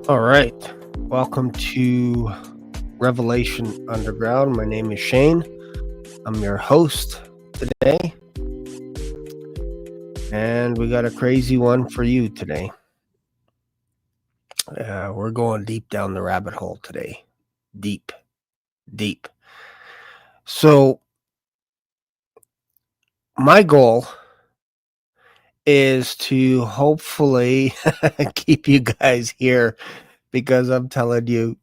All right. Welcome to Revelation Underground. My name is Shane. I'm your host today. And we got a crazy one for you today. We're going deep down the rabbit hole today. Deep, deep. So, my goal is to hopefully keep you guys here because I'm telling you,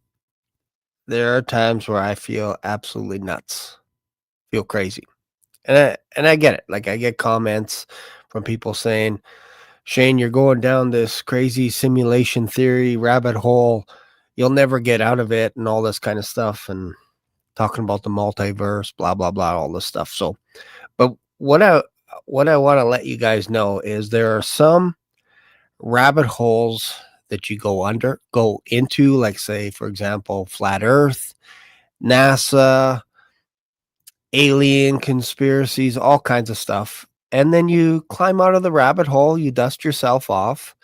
there are times where I feel absolutely nuts, feel crazy. And I get it. Like I get comments from people saying, "Shane, you're going down this crazy simulation theory rabbit hole. You'll never get out of it," and all this kind of stuff, and talking about the multiverse, blah blah blah, all this stuff. So, but what I want to let you guys know is there are some rabbit holes that you go into, like say, for example, flat Earth, NASA, alien conspiracies, all kinds of stuff. And then you climb out of the rabbit hole, you dust yourself off,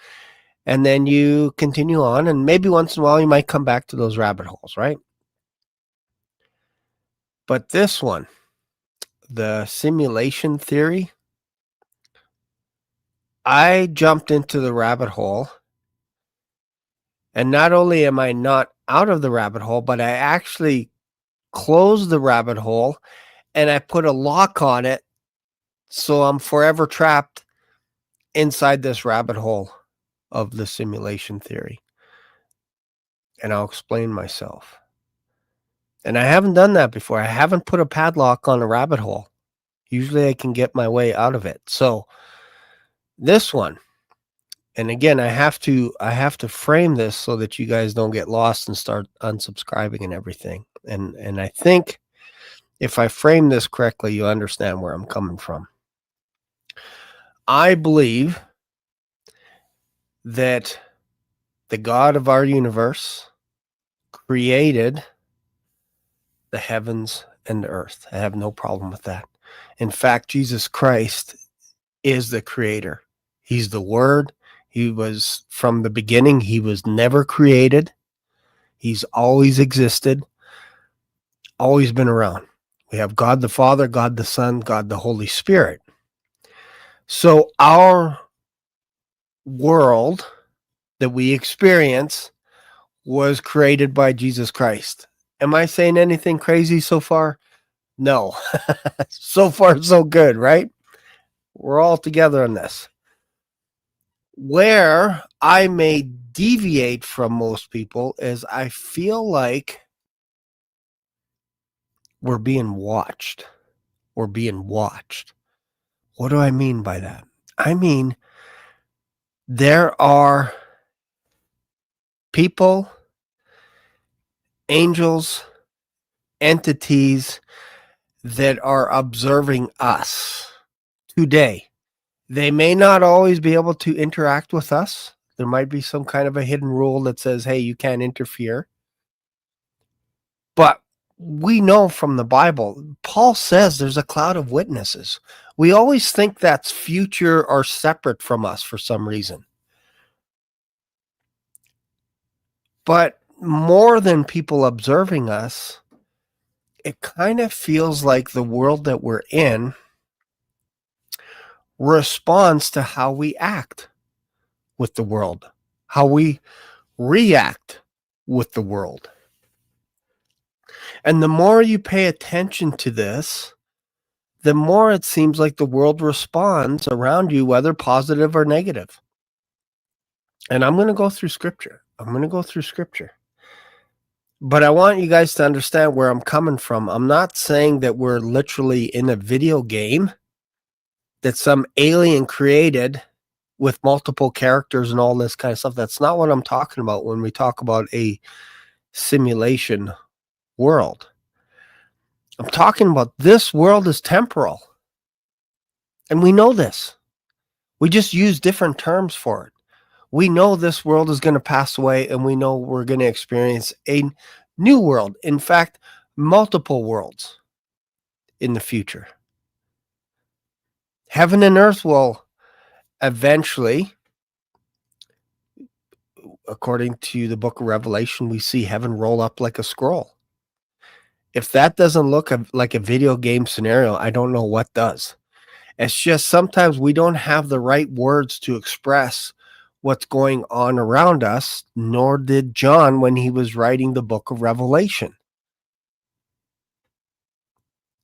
and then you continue on. And maybe once in a while you might come back to those rabbit holes, right? But this one, the simulation theory, I jumped into the rabbit hole. And not only am I not out of the rabbit hole, but I actually closed the rabbit hole and I put a lock on it. So I'm forever trapped inside this rabbit hole of the simulation theory. And I'll explain myself. And I haven't done that before. I haven't put a padlock on a rabbit hole. Usually I can get my way out of it. So this one, and again, I have to frame this so that you guys don't get lost and start unsubscribing and everything. And I think if I frame this correctly, you understand where I'm coming from. I believe that the God of our universe created the heavens and the earth. I have no problem with that. In fact, Jesus Christ is the creator. He's the Word. He was from the beginning. He was never created. He's always existed, always been around. We have God the Father, God the Son, God the Holy Spirit. So our world that we experience was created by Jesus Christ. Am I saying anything crazy so far? No. So far, so good, right? We're all together on this. Where I may deviate from most people is I feel like we're being watched. We're being watched. What do I mean by that? I mean, there are people, angels, entities that are observing us today. They may not always be able to interact with us. There might be some kind of a hidden rule that says, hey, you can't interfere. But we know from the Bible, Paul says there's a cloud of witnesses. We always think that's future or separate from us for some reason. But more than people observing us, it kind of feels like the world that we're in responds to how we act with the world, how we react with the world. And the more you pay attention to this, the more it seems like the world responds around you, whether positive or negative. And I'm going to go through scripture. But I want you guys to understand where I'm coming from. I'm not saying that we're literally in a video game that some alien created with multiple characters and all this kind of stuff. That's not what I'm talking about when we talk about a simulation world. I'm talking about this world is temporal. And we know this. We just use different terms for it. We know this world is going to pass away, and we know we're going to experience a new world. In fact, multiple worlds in the future. Heaven and earth will eventually according to the book of Revelation, we see heaven roll up like a scroll. If that doesn't look like a video game scenario, I don't know what does. It's just sometimes we don't have the right words to express what's going on around us, nor did John when he was writing the book of Revelation.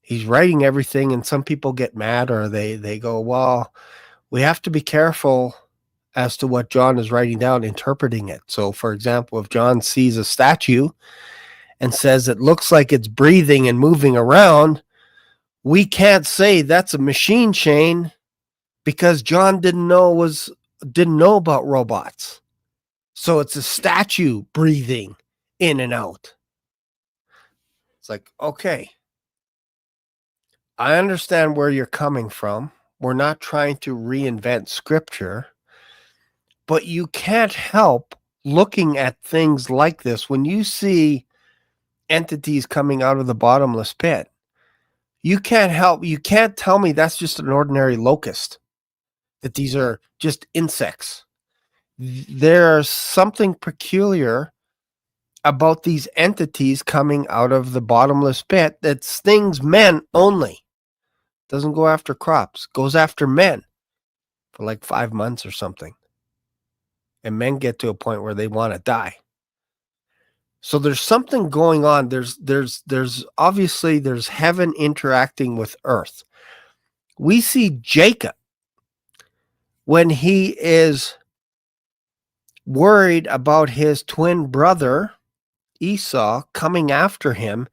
He's writing everything, and some people get mad, or they go, well, we have to be careful as to what John is writing down, interpreting it. So, for example, if John sees a statue and says it looks like it's breathing and moving around, we can't say that's a machine chain because John didn't know about robots. So it's a statue breathing in and out. It's like, okay, I understand where you're coming from. We're not trying to reinvent scripture, but you can't help looking at things like this. When you see entities coming out of the bottomless pit, you can't tell me that's just an ordinary locust, that these are just insects. There's something peculiar about these entities coming out of the bottomless pit that stings men only. Doesn't go after crops, goes after men for like 5 months or something. And men get to a point where they want to die. So there's something going on. There's obviously there's heaven interacting with earth. We see Jacob when he is worried about his twin brother Esau coming after him.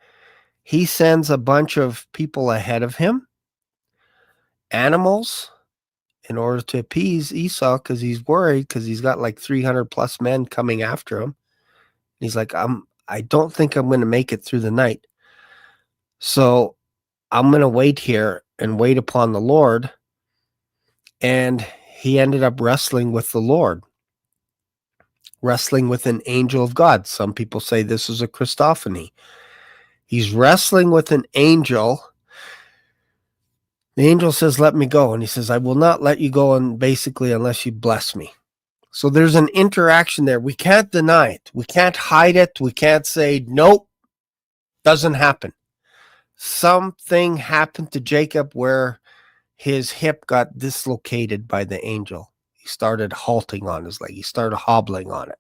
He sends a bunch of people ahead of him, animals, in order to appease Esau, because he's worried, because he's got like 300 plus men coming after him. He's like, I don't think I'm going to make it through the night. So I'm going to wait here and wait upon the Lord. And he ended up wrestling with the Lord, wrestling with an angel of God. Some people say this is a Christophany. He's wrestling with an angel. The angel says, let me go. And he says, I will not let you go, and basically unless you bless me. So there's an interaction there. We can't deny it. We can't hide it. We can't say, nope, doesn't happen. Something happened to Jacob where his hip got dislocated by the angel. He started halting on his leg. He started hobbling on it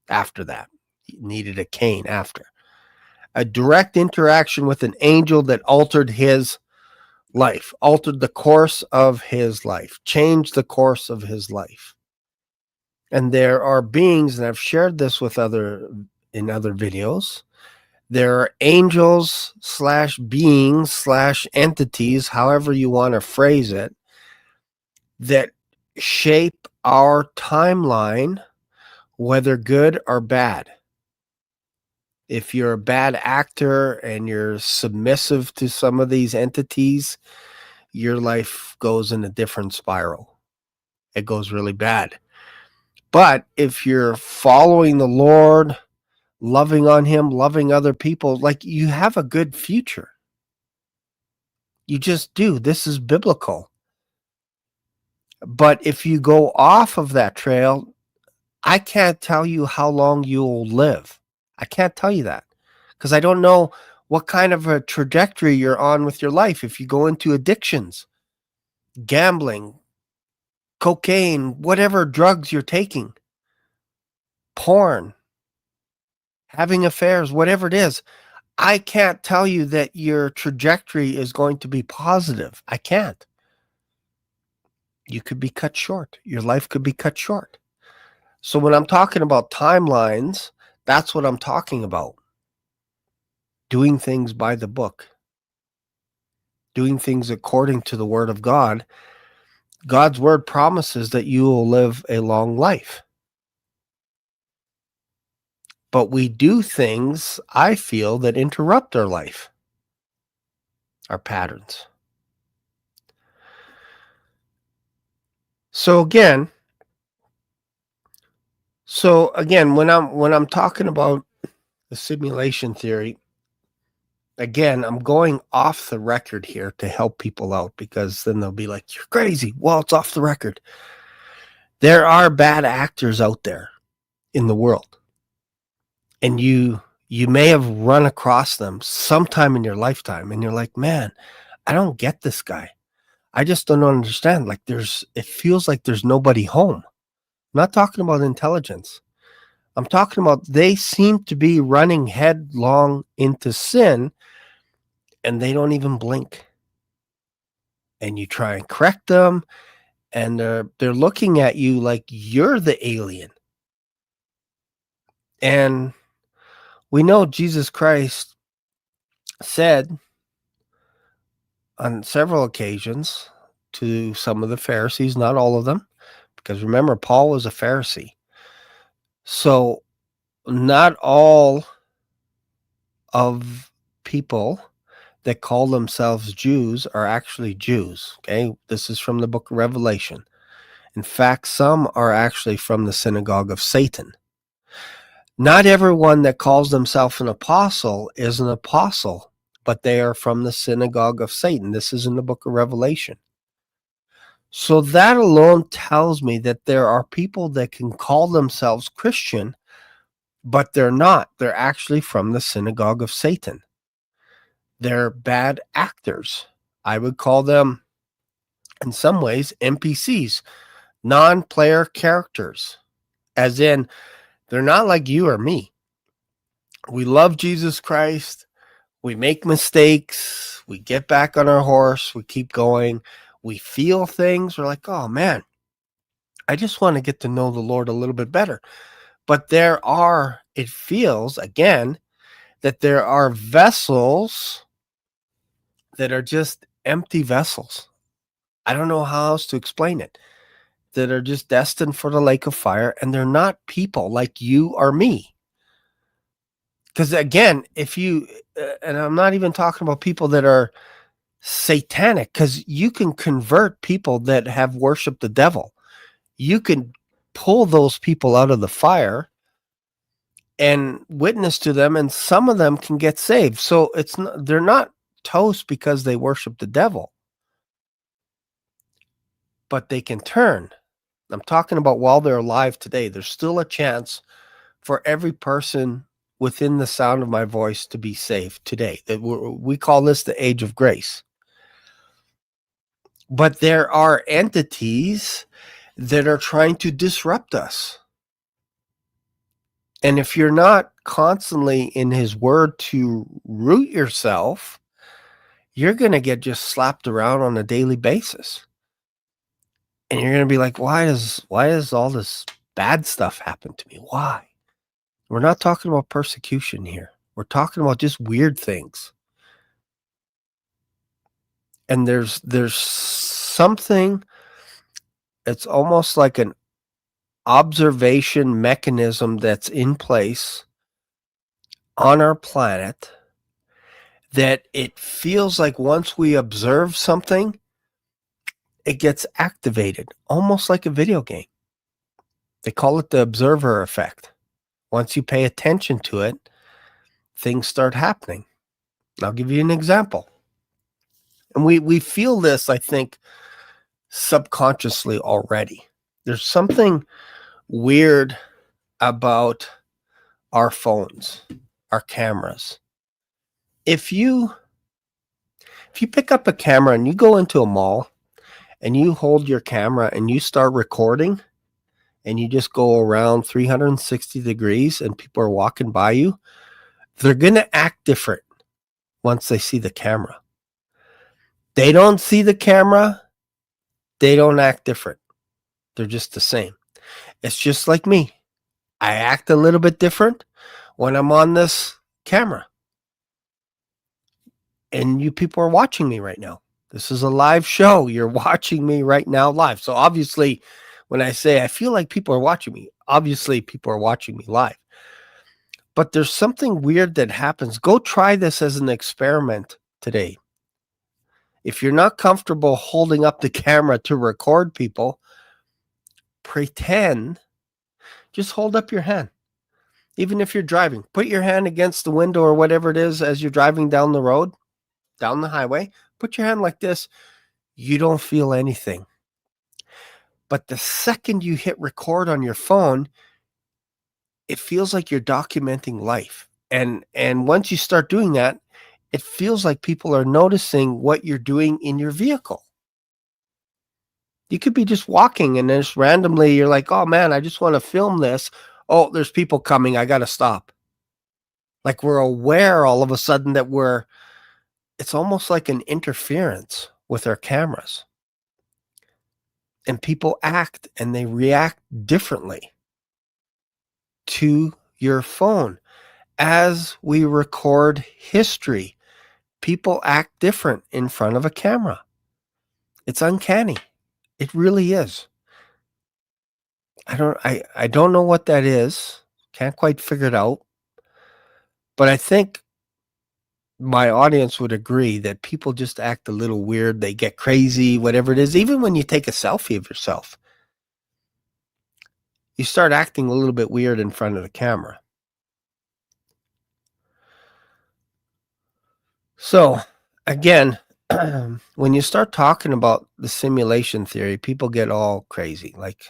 after that. He needed a cane after. A direct interaction with an angel that altered his life, altered the course of his life, changed the course of his life. And there are beings, and I've shared this with in other videos, there are angels / beings / entities, however you want to phrase it, that shape our timeline, whether good or bad. If you're a bad actor and you're submissive to some of these entities, your life goes in a different spiral. It goes really bad. But if you're following the Lord, loving on him, loving other people, like, you have a good future. You just do. This is biblical. But if you go off of that trail, I can't tell you how long you'll live. I can't tell you that, because I don't know what kind of a trajectory you're on with your life. If you go into addictions, gambling, cocaine, whatever drugs you're taking, porn, having affairs, whatever it is, I can't tell you that your trajectory is going to be positive. I can't. You could be cut short. Your life could be cut short. So when I'm talking about timelines, that's what I'm talking about. Doing things by the book. Doing things according to the word of God. God's word promises that you will live a long life. But we do things, I feel, that interrupt our life. Our patterns. So again, when I'm talking about the simulation theory, again, I'm going off the record here to help people out, because then they'll be like, you're crazy. Well, it's off the record. There are bad actors out there. in the world. And you may have run across them sometime in your lifetime, and you're like, "Man, I don't get this guy. I just don't understand." Like, it feels like there's nobody home. I'm not talking about intelligence. I'm talking about they seem to be running headlong into sin, and they don't even blink. And you try and correct them, and they're looking at you like you're the alien. And we know Jesus Christ said on several occasions to some of the Pharisees, not all of them, because remember, Paul was a Pharisee. So not all of people that call themselves Jews are actually Jews. Okay. This is from the book of Revelation. In fact, some are actually from the synagogue of Satan. Not everyone that calls themselves an apostle is an apostle, but they are from the synagogue of Satan. This is in the book of Revelation. So that alone tells me that there are people that can call themselves Christian, but they're not. They're actually from the synagogue of Satan. They're bad actors. I would call them, in some ways, NPCs, non-player characters, as in they're not like you or me. We love Jesus Christ. We make mistakes. We get back on our horse. We keep going. We feel things. We're like, oh man, I just want to get to know the Lord a little bit better. But it feels, again, that there are vessels that are just empty vessels. I don't know how else to explain it. That are just destined for the lake of fire, and they're not people like you or me. Because again, and I'm not even talking about people that are satanic, because you can convert people that have worshiped the devil. You can pull those people out of the fire and witness to them, and some of them can get saved. So they're not toast because they worship the devil, but they can turn. I'm talking about while they're alive today. There's still a chance for every person within the sound of my voice to be saved today. We call this the age of grace. But there are entities that are trying to disrupt us. And if you're not constantly in his word to root yourself, you're going to get just slapped around on a daily basis. And you're going to be like, why does all this bad stuff happen to me? Why? We're not talking about persecution here. We're talking about just weird things. And there's something, it's almost like an observation mechanism that's in place on our planet that it feels like once we observe something, it gets activated, almost like a video game. They call it the observer effect. Once you pay attention to it, things start happening. I'll give you an example. And we feel this, I think, subconsciously already. There's something weird about our phones, our cameras. If you pick up a camera and you go into a mall and you hold your camera and you start recording and you just go around 360 degrees and people are walking by you, they're going to act different once they see the camera. They don't see the camera, they don't act different. They're just the same. It's just like me. I act a little bit different when I'm on this camera. And you people are watching me right now. This is a live show. You're watching me right now live. So obviously, when I say I feel like people are watching me, obviously people are watching me live. But there's something weird that happens. Go try this as an experiment today. If you're not comfortable holding up the camera to record people, pretend, just hold up your hand. Even if you're driving, put your hand against the window or whatever it is as you're driving down the road, down the highway, put your hand like this. You don't feel anything. But the second you hit record on your phone, it feels like you're documenting life. And once you start doing that, it feels like people are noticing what you're doing in your vehicle. You could be just walking and then just randomly you're like, "Oh man, I just want to film this. Oh, there's people coming. I got to stop." Like we're aware all of a sudden that it's almost like an interference with our cameras. And people act and they react differently to your phone. As we record history, people act different in front of a camera. It's uncanny. It really is. I don't know what that is. Can't quite figure it out. But I think my audience would agree that people just act a little weird. They get crazy, whatever it is. Even when you take a selfie of yourself, you start acting a little bit weird in front of the camera. So, again, when you start talking about the simulation theory, people get all crazy. Like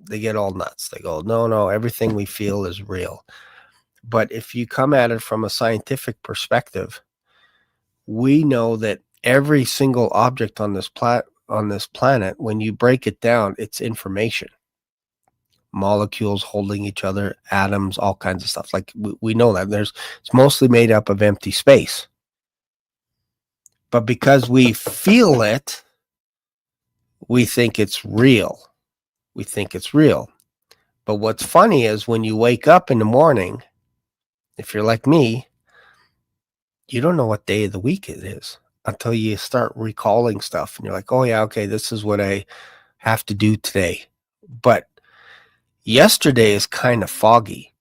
they get all nuts. They go, no, no, everything we feel is real. But if you come at it from a scientific perspective, we know that every single object on this planet, when you break it down, it's information. Molecules holding each other, atoms, all kinds of stuff. Like we know that it's mostly made up of empty space. But because we feel it, we think it's real. We think it's real. But what's funny is when you wake up in the morning, if you're like me, you don't know what day of the week it is until you start recalling stuff. And you're like, oh, yeah, okay, this is what I have to do today. But yesterday is kind of foggy.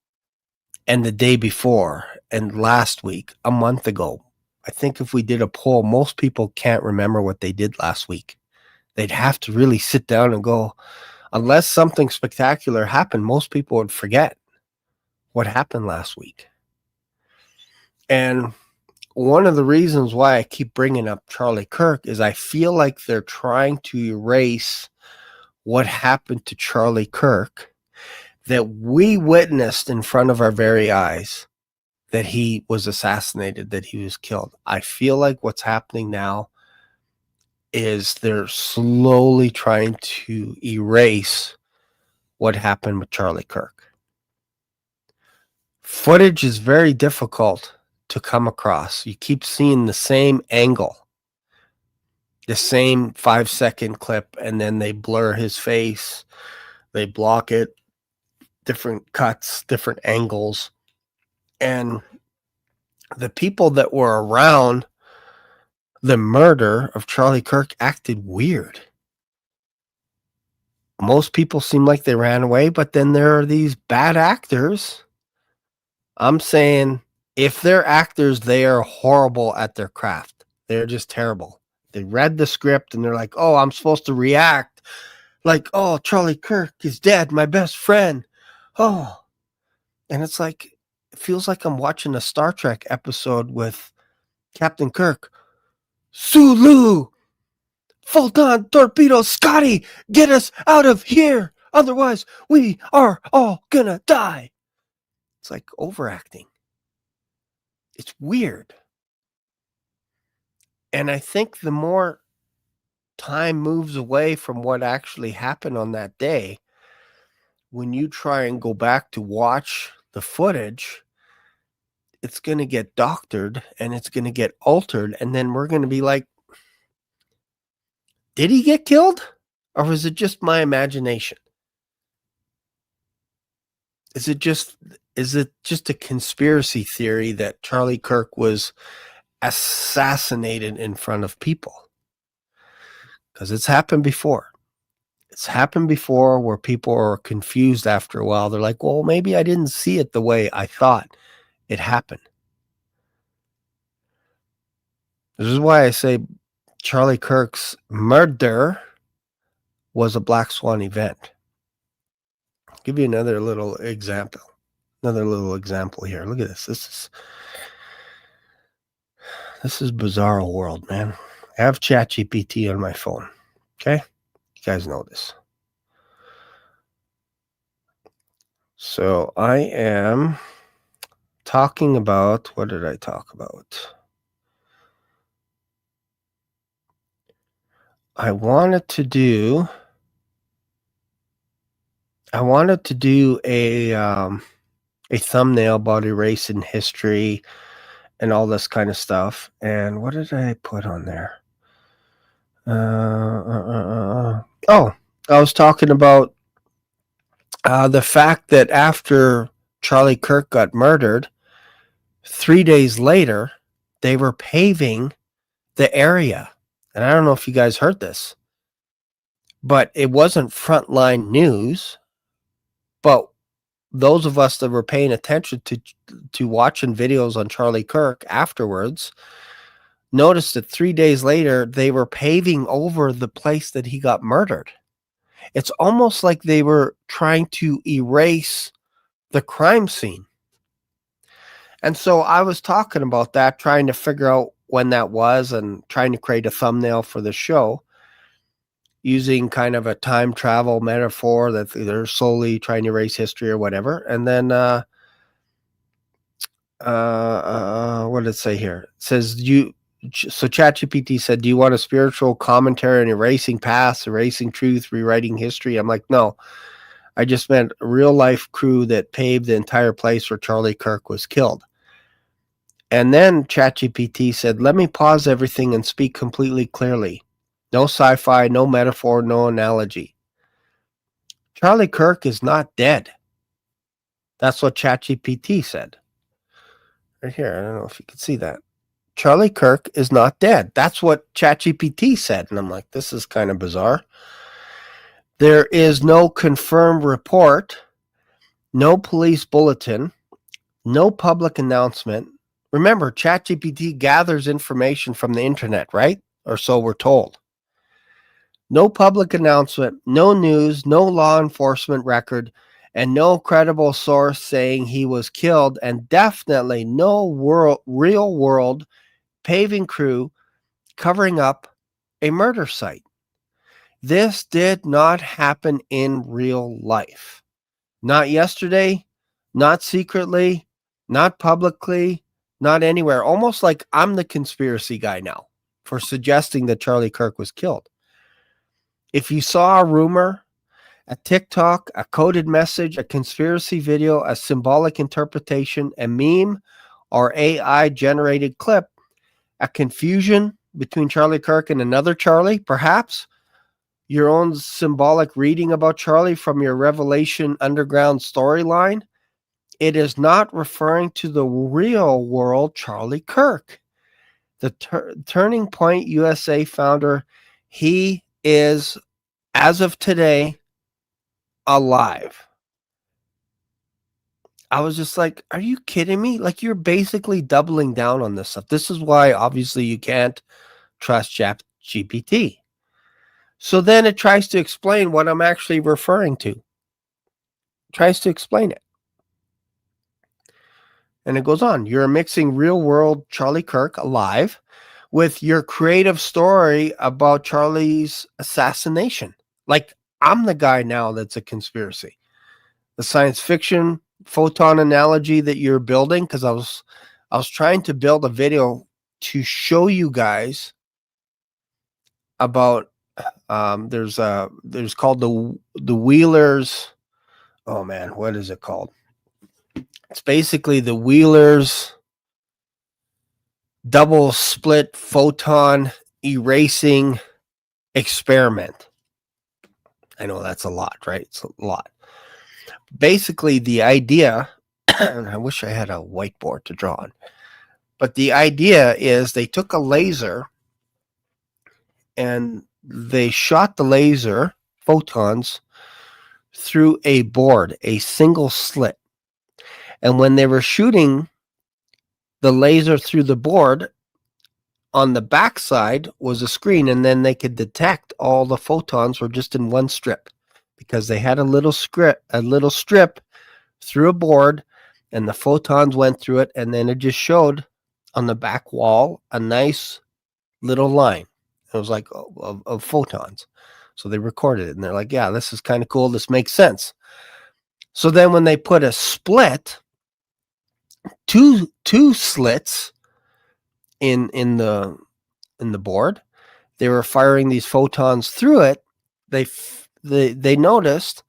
And the day before and last week, a month ago, I think if we did a poll, most people can't remember what they did last week. They'd have to really sit down and go, unless something spectacular happened, most people would forget what happened last week. And one of the reasons why I keep bringing up Charlie Kirk is I feel like they're trying to erase what happened to Charlie Kirk that we witnessed in front of our very eyes, that he was assassinated, that he was killed. I feel like what's happening now is they're slowly trying to erase what happened with Charlie Kirk. Footage is very difficult to come across. You keep seeing the same angle, the same 5-second clip, and then they blur his face, they block it, different cuts, different angles. And the people that were around the murder of Charlie Kirk acted weird. Most people seem like they ran away, but then there are these bad actors. I'm saying if they're actors, they are horrible at their craft. They're just terrible. They read the script and they're like, oh, I'm supposed to react like, oh, Charlie Kirk is dead, my best friend. Oh. And it's like, it feels like I'm watching a Star Trek episode with Captain Kirk. Sulu! Photon torpedo, Scotty! Get us out of here! Otherwise, we are all gonna die. It's like overacting. It's weird. And I think the more time moves away from what actually happened on that day, when you try and go back to watch the footage, it's going to get doctored and it's going to get altered. And then we're going to be like, did he get killed? Or was it just my imagination? Is it just a conspiracy theory that Charlie Kirk was assassinated in front of people? Because it's happened before. It's happened before where people are confused after a while. They're like, well, maybe I didn't see it the way I thought it happened. This is why I say Charlie Kirk's murder was a black swan event. I'll give you another little example. Here. Look at this. This is bizarre world, man. I have ChatGPT on my phone. Okay? You guys know this. So I am talking about, what did I talk about? I wanted to do a thumbnail about erasing history and all this kind of stuff. And what did I put on there? Oh, I was talking about the fact that after Charlie Kirk got murdered, 3 days later, they were paving the area. And I don't know if you guys heard this, but it wasn't frontline news. But those of us that were paying attention to watching videos on Charlie Kirk afterwards noticed that 3 days later, they were paving over the place that he got murdered. It's almost like they were trying to erase the crime scene. And so I was talking about that, trying to figure out when that was and trying to create a thumbnail for the show using kind of a time travel metaphor that they're slowly trying to erase history or whatever. And then what did it say here? It says so ChatGPT said, do you want a spiritual commentary on erasing past, erasing truth, rewriting history? I'm like, no, I just meant a real life crew that paved the entire place where Charlie Kirk was killed. And then ChatGPT said, let me pause everything and speak completely clearly. No sci-fi, no metaphor, no analogy. Charlie Kirk is not dead. That's what ChatGPT said. Right here, I don't know if you can see that. Charlie Kirk is not dead. That's what ChatGPT said. And I'm like, this is kind of bizarre. There is no confirmed report, no police bulletin, no public announcement. Remember, ChatGPT gathers information from the internet, right? Or so we're told. No public announcement, no news, no law enforcement record, and no credible source saying he was killed, and definitely no real world paving crew covering up a murder site. This did not happen in real life. Not yesterday, not secretly, not publicly, not anywhere. Almost like I'm the conspiracy guy now for suggesting that Charlie Kirk was killed. If you saw a rumor, a TikTok, a coded message, a conspiracy video, a symbolic interpretation, a meme, or AI generated clip, a confusion between Charlie Kirk and another Charlie, perhaps your own symbolic reading about Charlie from your Revelation Underground storyline, it is not referring to the real world Charlie Kirk. The Turning Point USA founder, he is, as of today, alive. I was just like, are you kidding me? Like, you're basically doubling down on this stuff. This is why, obviously, you can't trust ChatGPT. So then it tries to explain what I'm actually referring to. It tries to explain it. And it goes on. You're mixing real world Charlie Kirk alive with your creative story about Charlie's assassination. Like, I'm the guy now that's a conspiracy. The science fiction photon analogy that you're building, because I was trying to build a video to show you guys about there's called the Wheelers. Oh man, what is it called? It's basically the Wheelers double split photon erasing experiment. I know that's a lot, right? It's a lot. Basically, the idea, and I wish I had a whiteboard to draw on, but the idea is they took a laser and they shot the laser photons through a board, a single slit. And when they were shooting the laser through the board, on the backside was a screen, and then they could detect all the photons were just in one strip because they had a little strip through a board, and the photons went through it, and then it just showed on the back wall a nice little line. It was like of photons. So they recorded it, and they're like, yeah, this is kind of cool. This makes sense. So then when they put a split, two slits in the board, they were firing these photons through it. They noticed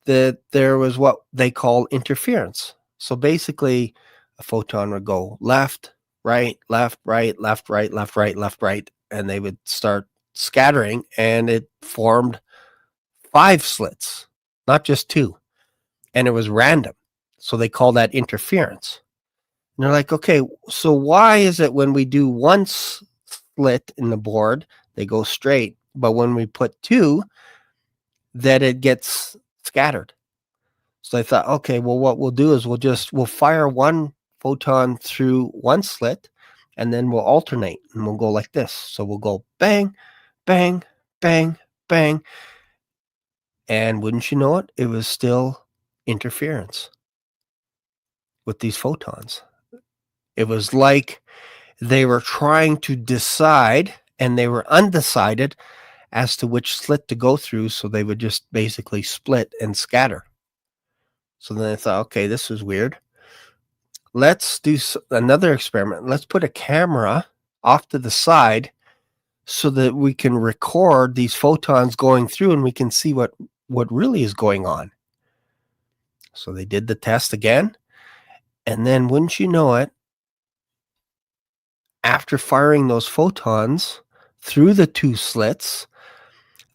that there was what they call interference. So basically, a photon would go left, right, left, right, left, right, left, right, left, right, and they would start scattering, and it formed 5 slits, not just 2. And it was random. So they call that interference. And they're like, okay, so why is it when we do one slit in the board, they go straight, but when we put 2, that it gets scattered? So I thought, okay, well, what we'll do is we'll fire one photon through one slit, and then we'll alternate, and we'll go like this. So we'll go bang, bang, bang, bang. And wouldn't you know it, it was still interference with these photons. It was like they were trying to decide, and they were undecided as to which slit to go through, so they would just basically split and scatter. So then I thought, okay, this is weird. Let's do another experiment. Let's put a camera off to the side so that we can record these photons going through, and we can see what really is going on. So they did the test again, and then wouldn't you know it, after firing those photons through the 2 slits,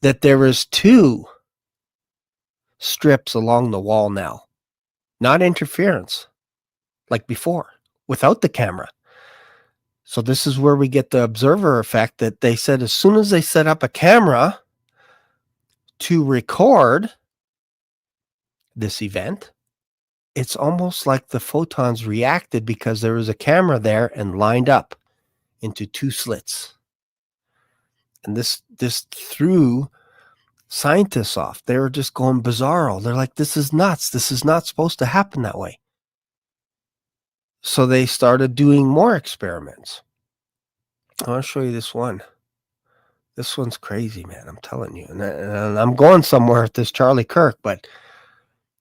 that there was 2 strips along the wall now. Not interference like before, without the camera. So this is where we get the observer effect, that they said as soon as they set up a camera to record this event, it's almost like the photons reacted because there was a camera there and lined up into 2 slits. And this threw scientists off. They were just going bizarro. They're like, this is nuts. This is not supposed to happen that way. So they started doing more experiments. I want to show you this one. This one's crazy, man. I'm telling you. And I'm going somewhere with this Charlie Kirk, but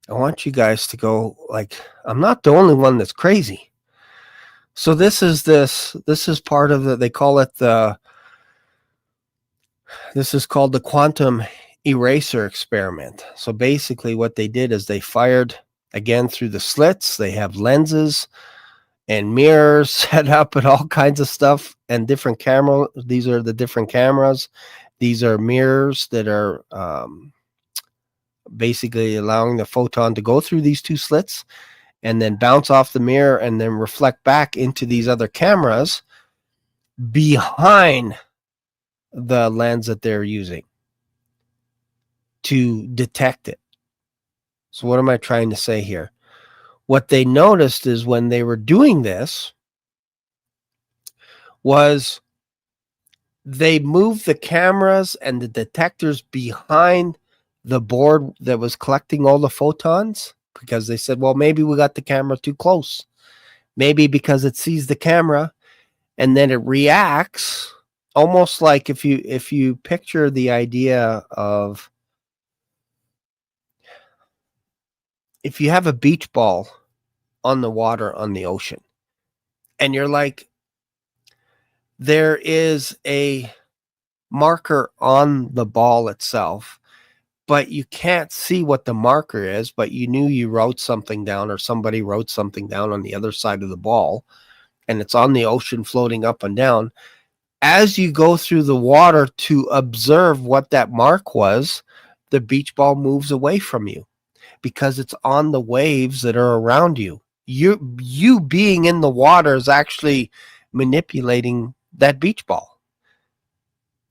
I want you guys to go, like, I'm not the only one that's crazy. So this is part of they call it this is called the quantum eraser experiment. So basically what they did is they fired again through the slits. They have lenses and mirrors set up and all kinds of stuff, and different camera. These are the different cameras. These are mirrors that are basically allowing the photon to go through these 2 slits and then bounce off the mirror and then reflect back into these other cameras behind the lens that they're using to detect it. So what am I trying to say here? What they noticed is when they were doing this was they moved the cameras and the detectors behind the board that was collecting all the photons, because they said, well, maybe we got the camera too close. Maybe because it sees the camera and then it reacts, almost like if you picture the idea of, if you have a beach ball on the water on the ocean, and you're like, there is a marker on the ball itself, but you can't see what the marker is, but you knew you wrote something down, or somebody wrote something down on the other side of the ball, and it's on the ocean floating up and down. As you go through the water to observe what that mark was, the beach ball moves away from you because it's on the waves that are around you. You being in the water is actually manipulating that beach ball.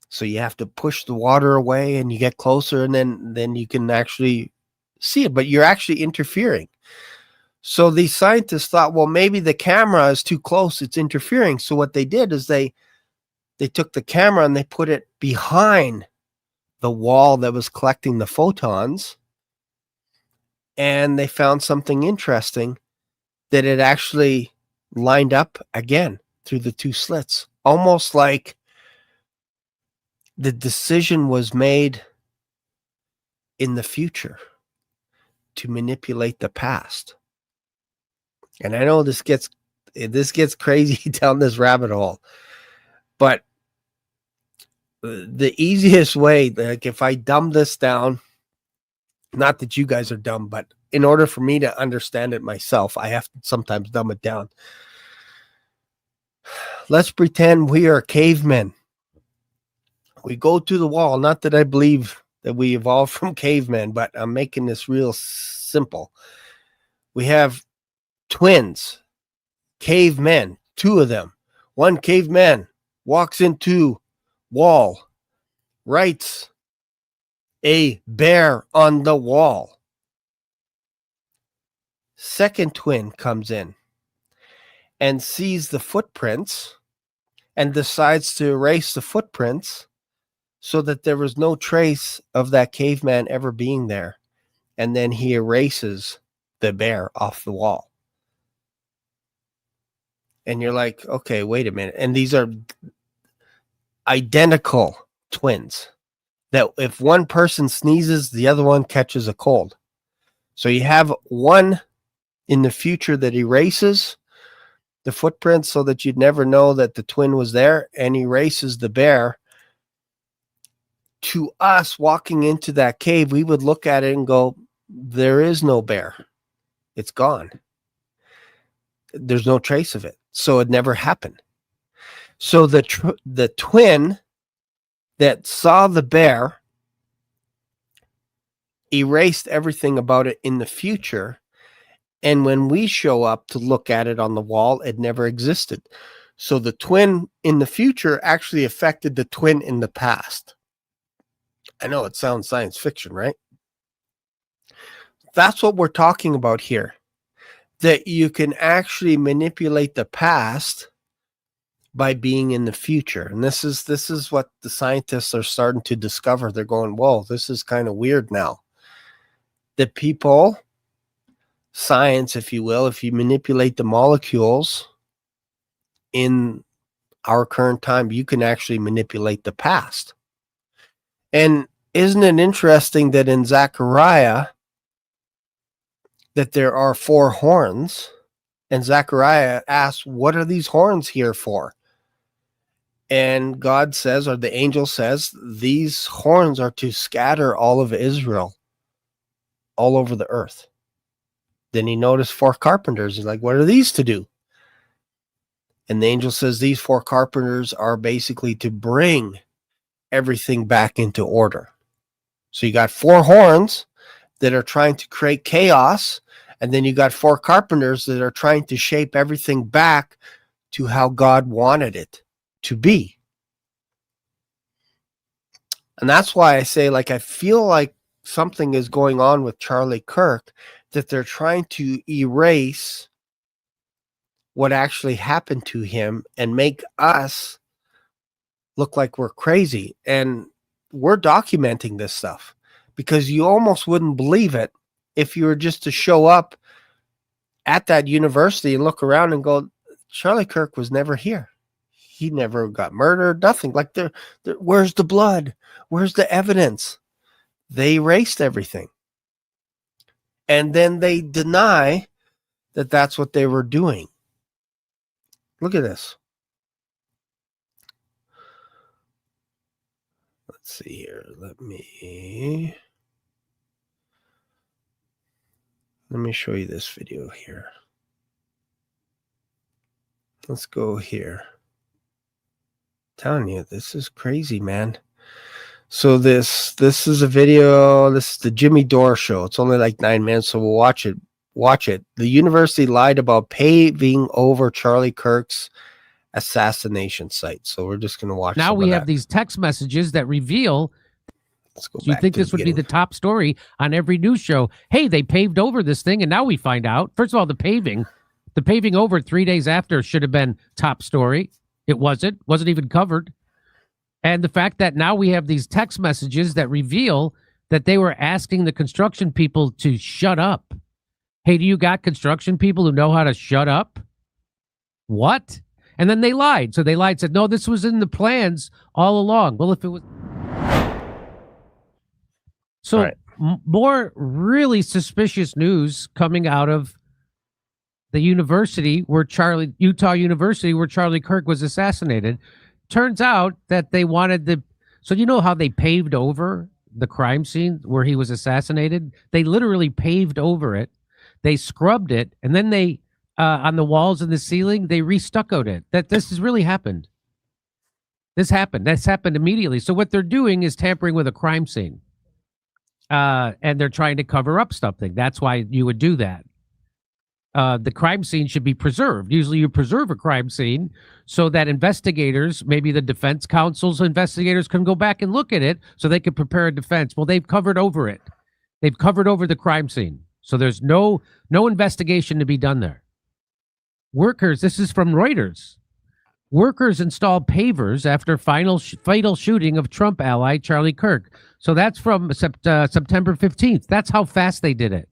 So you have to push the water away and you get closer, and then you can actually see it, but you're actually interfering. So these scientists thought, well, maybe the camera is too close, it's interfering. So what they did is they took the camera and they put it behind the wall that was collecting the photons, and they found something interesting, that it actually lined up again through the 2 slits, almost like the decision was made in the future. to manipulate the past. And I know this gets crazy down this rabbit hole, but the easiest way, like if I dumb this down, not that you guys are dumb, but in order for me to understand it myself, I have to sometimes dumb it down. Let's pretend we are cavemen. We go to the wall. Not that I believe that we evolved from cavemen, but I'm making this real simple. We have twins, cavemen, two of them. One caveman walks into wall, writes a bear on the wall. Second twin comes in and sees the footprints and decides to erase the footprints so that there was no trace of that caveman ever being there. And then he erases the bear off the wall. And you're like, okay, wait a minute. And these are identical twins that if one person sneezes, the other one catches a cold. So you have one in the future that erases the footprints so that you'd never know that the twin was there, and erases the bear. To us walking into that cave, we would look at it and go, there is no bear. It's gone. There's no trace of it. So it never happened. So the twin that saw the bear erased everything about it in the future. And when we show up to look at it on the wall, it never existed. So the twin in the future actually affected the twin in the past. I know it sounds science fiction, right? That's what we're talking about here. That you can actually manipulate the past by being in the future. And this is what the scientists are starting to discover. They're going, whoa, this is kind of weird now. The people, science, if you will, if you manipulate the molecules in our current time, you can actually manipulate the past. And isn't it interesting that in Zechariah that there are 4 horns, and Zechariah asks, what are these horns here for? And God says, or the angel says, these horns are to scatter all of Israel all over the earth. Then he noticed 4 carpenters. He's like, what are these to do? And the angel says, these 4 carpenters are basically to bring everything back into order. So you got 4 horns that are trying to create chaos, and then you got 4 carpenters that are trying to shape everything back to how God wanted it to be. And that's why I say, like, I feel like something is going on with Charlie Kirk, that they're trying to erase what actually happened to him and make us look like we're crazy. And we're documenting this stuff because you almost wouldn't believe it if you were just to show up at that university and look around and go, Charlie Kirk was never here. He never got murdered, nothing. Like, where's the blood? Where's the evidence? They erased everything. And then they deny that that's what they were doing. Look at this. Let's see here. Let me show you this video here. Let's go here. I'm telling you, this is crazy, man. So this is a video. This is the Jimmy Dore show. It's only like 9 minutes, so we'll watch it. Watch it. The university lied about paving over Charlie Kirk's assassination site. So we're just going to watch. Now we have these text messages that reveal. Let's go. You think this would be the top story on every news show? Hey, they paved over this thing, and now we find out. First of all, the paving over 3 days after should have been top story. It wasn't even covered. And the fact that now we have these text messages that reveal that they were asking the construction people to shut up. Hey, do you got construction people who know how to shut up? What? And then they lied. So they lied, said, no, this was in the plans all along. Well, if it was. So right. more really suspicious news coming out of the university where Utah University, where Charlie Kirk was assassinated. Turns out that they wanted so you know how they paved over the crime scene where he was assassinated? They literally paved over it. They scrubbed it, and then they, on the walls and the ceiling, they re-stuccoed it. This has really happened. This happened. That's happened immediately. So what they're doing is tampering with a crime scene. And they're trying to cover up something. That's why you would do that. The crime scene should be preserved. Usually you preserve a crime scene so that investigators, maybe the defense counsel's investigators, can go back and look at it so they can prepare a defense. Well, they've covered over it. They've covered over the crime scene. So there's no investigation to be done there. Workers, this is from Reuters. Workers installed pavers after fatal shooting of Trump ally Charlie Kirk. So that's from September 15th. That's how fast they did it.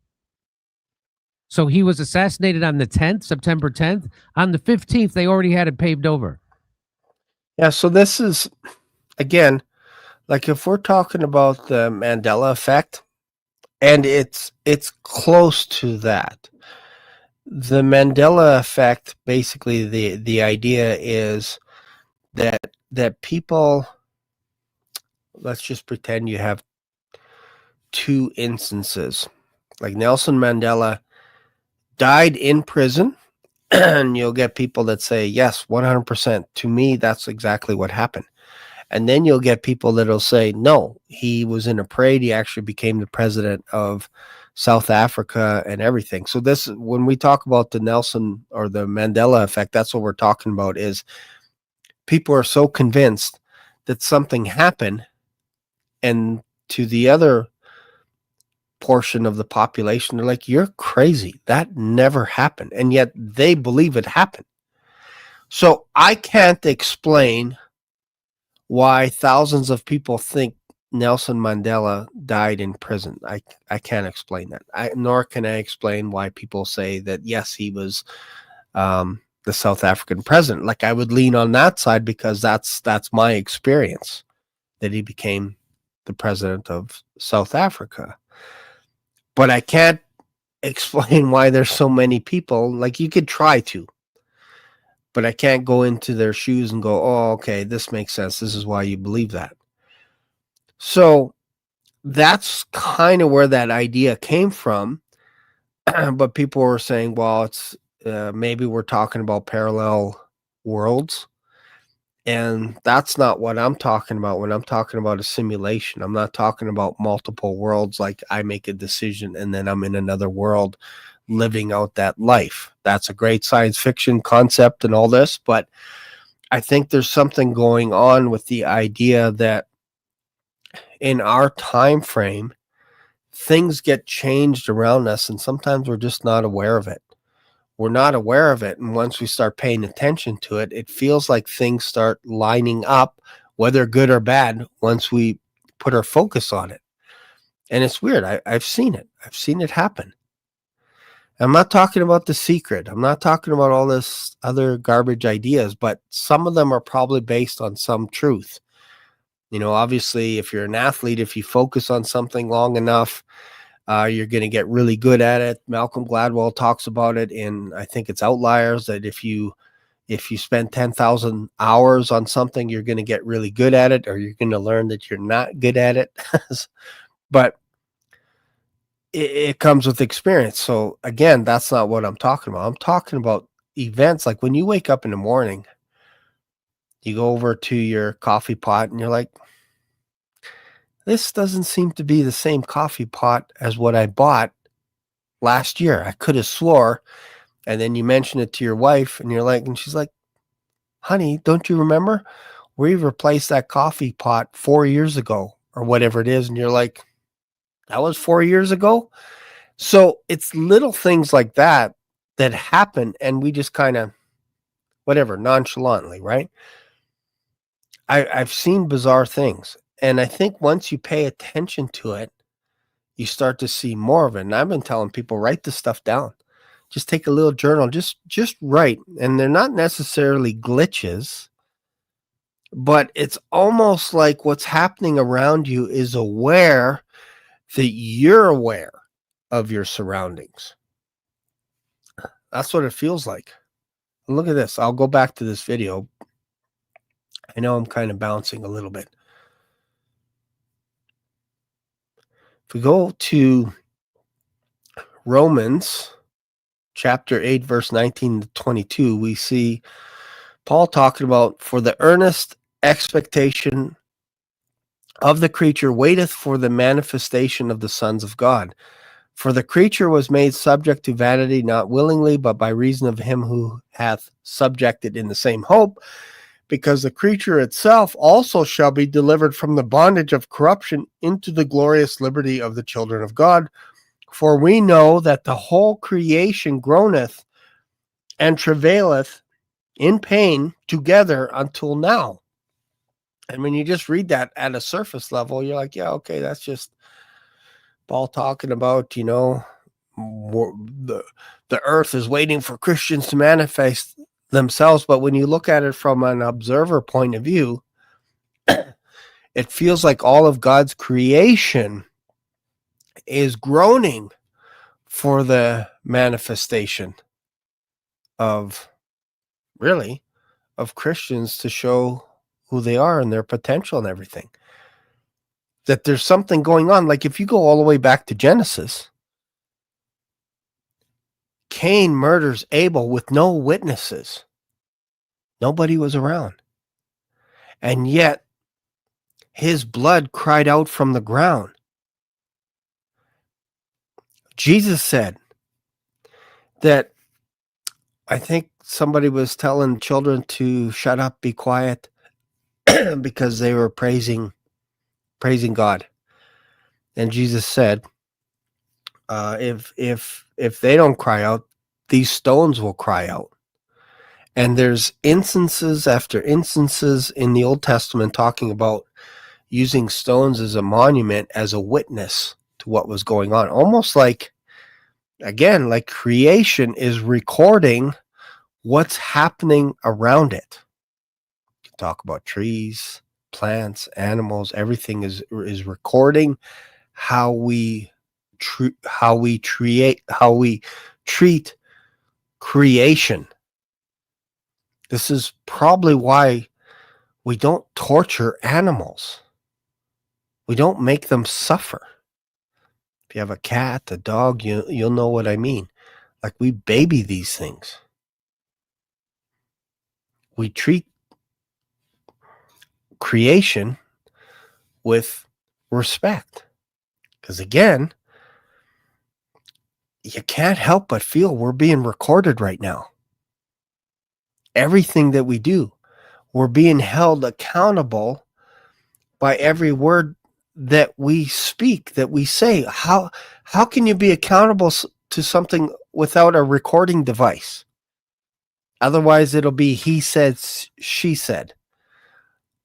So he was assassinated on the 10th, September 10th. On the 15th, they already had it paved over. Yeah, so this is, again, like if we're talking about the Mandela effect, and it's close to that. The Mandela effect, basically the idea is that people, let's just pretend you have two instances. Like Nelson Mandela died in prison, and you'll get people that say, yes, 100%. To me, that's exactly what happened. And then you'll get people that'll say, no, he was in a parade. He actually became the president of South Africa and everything. So this, when we talk about the Nelson or the Mandela effect, that's what we're talking about, is people are so convinced that something happened, and to the other portion of the population, they're like, you're crazy. That never happened. And yet they believe it happened. So I can't explain why thousands of people think Nelson Mandela died in prison. I can't explain that. Nor can I explain why people say that, yes, he was the South African president. Like, I would lean on that side because that's my experience, that he became the president of South Africa. But I can't explain why there's so many people. Like, you could try to, but I can't go into their shoes and go, oh, okay, this makes sense. This is why you believe that. So that's kind of where that idea came from. But people were saying, well, it's maybe we're talking about parallel worlds. And that's not what I'm talking about when I'm talking about a simulation. I'm not talking about multiple worlds, like I make a decision and then I'm in another world living out that life. That's a great science fiction concept and all this, but I think there's something going on with the idea that in our time frame, things get changed around us, and sometimes we're just not aware of it. We're not aware of it, and once we start paying attention to it, it feels like things start lining up, whether good or bad, once we put our focus on it. And it's weird. I've seen it. I've seen it happen. I'm not talking about The Secret. I'm not talking about all this other garbage ideas, but some of them are probably based on some truth. You know, obviously, if you're an athlete, if you focus on something long enough, you're going to get really good at it. Malcolm Gladwell talks about it in, I think it's Outliers, that if you spend 10,000 hours on something, you're going to get really good at it, or you're going to learn that you're not good at it. But it comes with experience. So again, that's not what I'm talking about. I'm talking about events like when you wake up in the morning, you go over to your coffee pot and you're like, this doesn't seem to be the same coffee pot as what I bought last year. I could have swore. And then you mention it to your wife and you're like, and she's like, honey, don't you remember? We replaced that coffee pot 4 years ago or whatever it is. And you're like, that was 4 years ago. So it's little things like that that happen. And we just kind of, whatever, nonchalantly, right? I've seen bizarre things. And I think once you pay attention to it, you start to see more of it. And I've been telling people, write this stuff down. Just take a little journal, just write. And they're not necessarily glitches, but it's almost like what's happening around you is aware that you're aware of your surroundings. That's what it feels like. Look at this. I'll go back to this video. I know I'm kind of bouncing a little bit. If we go to Romans chapter 8, verse 19 to 22, we see Paul talking about, for the earnest expectation of the creature waiteth for the manifestation of the sons of God. For the creature was made subject to vanity, not willingly, but by reason of him who hath subjected in the same hope, because the creature itself also shall be delivered from the bondage of corruption into the glorious liberty of the children of God. For we know that the whole creation groaneth and travaileth in pain together until now. And when you just read that at a surface level, you're like, yeah, okay, that's just Paul talking about, the earth is waiting for Christians to manifest themselves. But when you look at it from an observer point of view, it feels like all of God's creation is groaning for the manifestation of Christians to show who they are and their potential and everything. That there's something going on. Like if you go all the way back to Genesis, Cain murders Abel with no witnesses. Nobody was around. And yet his blood cried out from the ground. Jesus said that, I think somebody was telling children to shut up, be quiet, because they were praising God. And Jesus said, if they don't cry out, these stones will cry out. And there's instances after instances in the Old Testament talking about using stones as a monument, as a witness to what was going on. Almost like, again, like creation is recording what's happening around it. You talk about trees, plants, animals, everything is recording how we treat creation. This is probably why we don't torture animals. We don't make them suffer. If you have a cat, a dog, you'll know what I mean. Like we baby these things. We treat creation with respect. Because again, you can't help but feel we're being recorded right now. Everything that we do, we're being held accountable by every word that we speak, that we say. How can you be accountable to something without a recording device? Otherwise, it'll be he said, she said.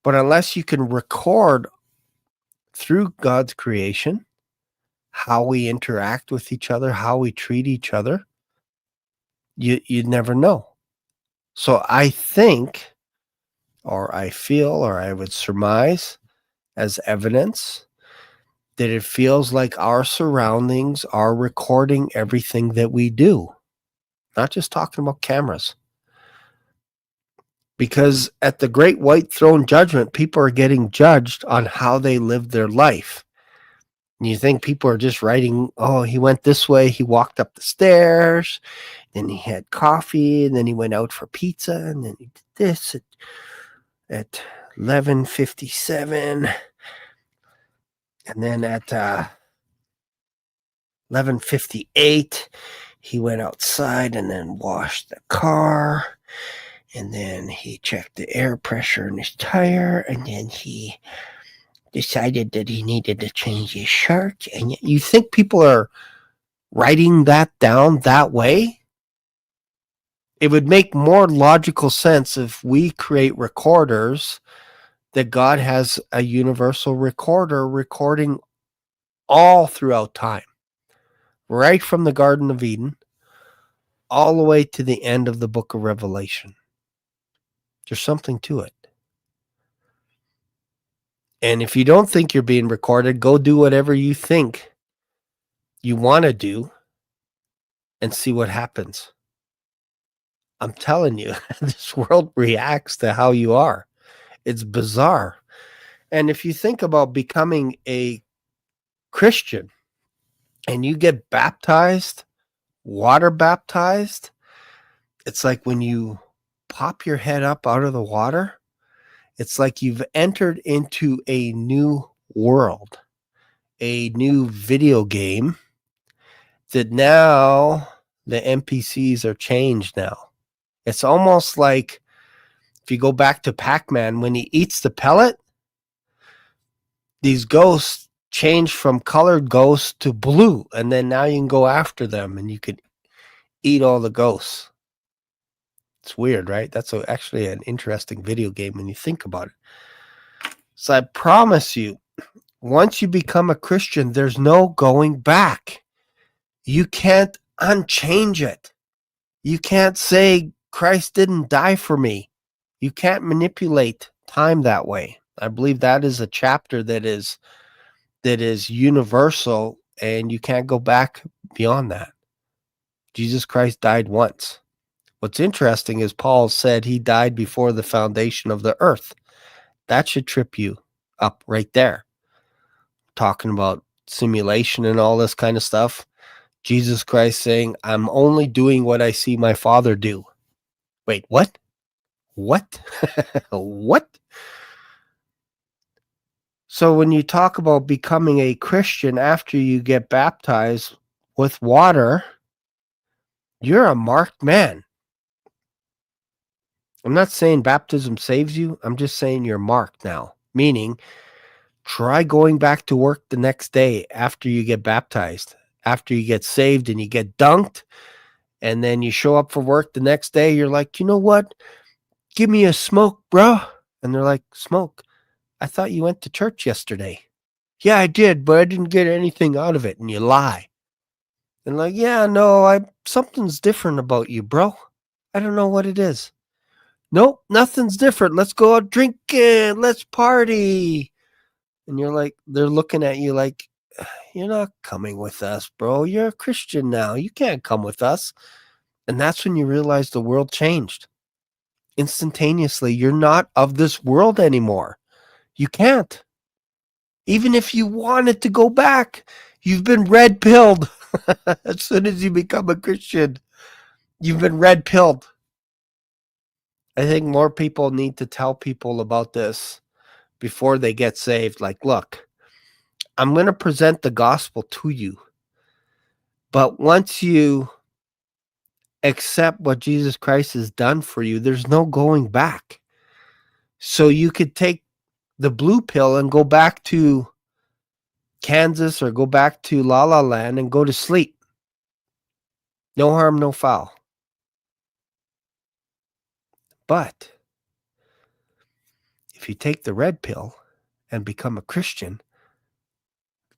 But unless you can record through God's creation how we interact with each other, how we treat each other, you'd never know. So I think, or I feel, or I would surmise as evidence that it feels like our surroundings are recording everything that we do. Not just talking about cameras. Because at the great white throne judgment, people are getting judged on how they live their life. And you think people are just writing, oh, he went this way, he walked up the stairs, then he had coffee, and then he went out for pizza, and then he did this at 11:57. And then at 11:58, he went outside and then washed the car. And then he checked the air pressure in his tire. And then he decided that he needed to change his shirt. And you think people are writing that down that way? It would make more logical sense if we create recorders, that God has a universal recorder recording all throughout time, right from the Garden of Eden all the way to the end of the book of Revelation. There's something to it. And if you don't think you're being recorded, go do whatever you think you want to do and see what happens. I'm telling you, this world reacts to how you are. It's bizarre. And if you think about becoming a Christian and you get baptized, water baptized, it's like when you pop your head up out of the water, it's like you've entered into a new world, a new video game that now the NPCs are changed now. It's almost like if you go back to Pac-Man, when he eats the pellet, these ghosts change from colored ghosts to blue, and then now you can go after them and you could eat all the ghosts. It's weird, right? That's actually an interesting video game when you think about it. So I promise you, once you become a Christian, there's no going back. You can't unchange it. You can't say Christ didn't die for me. You can't manipulate time that way. I believe that is a chapter that is universal, and you can't go back beyond that. Jesus Christ died once. What's interesting is Paul said he died before the foundation of the earth. That should trip you up right there. Talking about simulation and all this kind of stuff. Jesus Christ saying, I'm only doing what I see my Father do. Wait, what? What? What? So when you talk about becoming a Christian after you get baptized with water, you're a marked man. I'm not saying baptism saves you. I'm just saying you're marked now. Meaning, try going back to work the next day after you get baptized, after you get saved and you get dunked, and then you show up for work the next day. You're like, you know what? Give me a smoke, bro. And they're like, smoke? I thought you went to church yesterday. Yeah, I did, but I didn't get anything out of it. And you lie. And like, yeah, no, something's different about you, bro. I don't know what it is. Nope, nothing's different. Let's go out drinking. Let's party. And you're like, they're looking at you like, you're not coming with us, bro. You're a Christian now. You can't come with us. And that's when you realize the world changed. Instantaneously, you're not of this world anymore. You can't. Even if you wanted to go back, you've been red-pilled. As soon as you become a Christian, you've been red-pilled. I think more people need to tell people about this before they get saved. Like, look, I'm going to present the gospel to you. But once you accept what Jesus Christ has done for you, there's no going back. So you could take the blue pill and go back to Kansas or go back to La La Land and go to sleep. No harm, no foul. But if you take the red pill and become a Christian,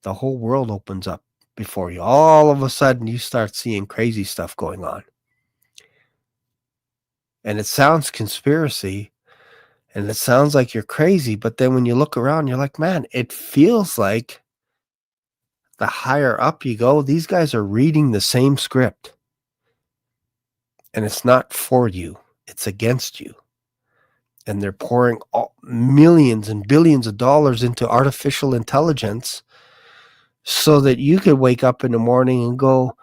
the whole world opens up before you. All of a sudden, you start seeing crazy stuff going on. And it sounds conspiracy, and it sounds like you're crazy, but then when you look around, you're like, man, it feels like the higher up you go, these guys are reading the same script. And it's not for you. It's against you. And they're pouring millions and billions of dollars into artificial intelligence so that you could wake up in the morning and go,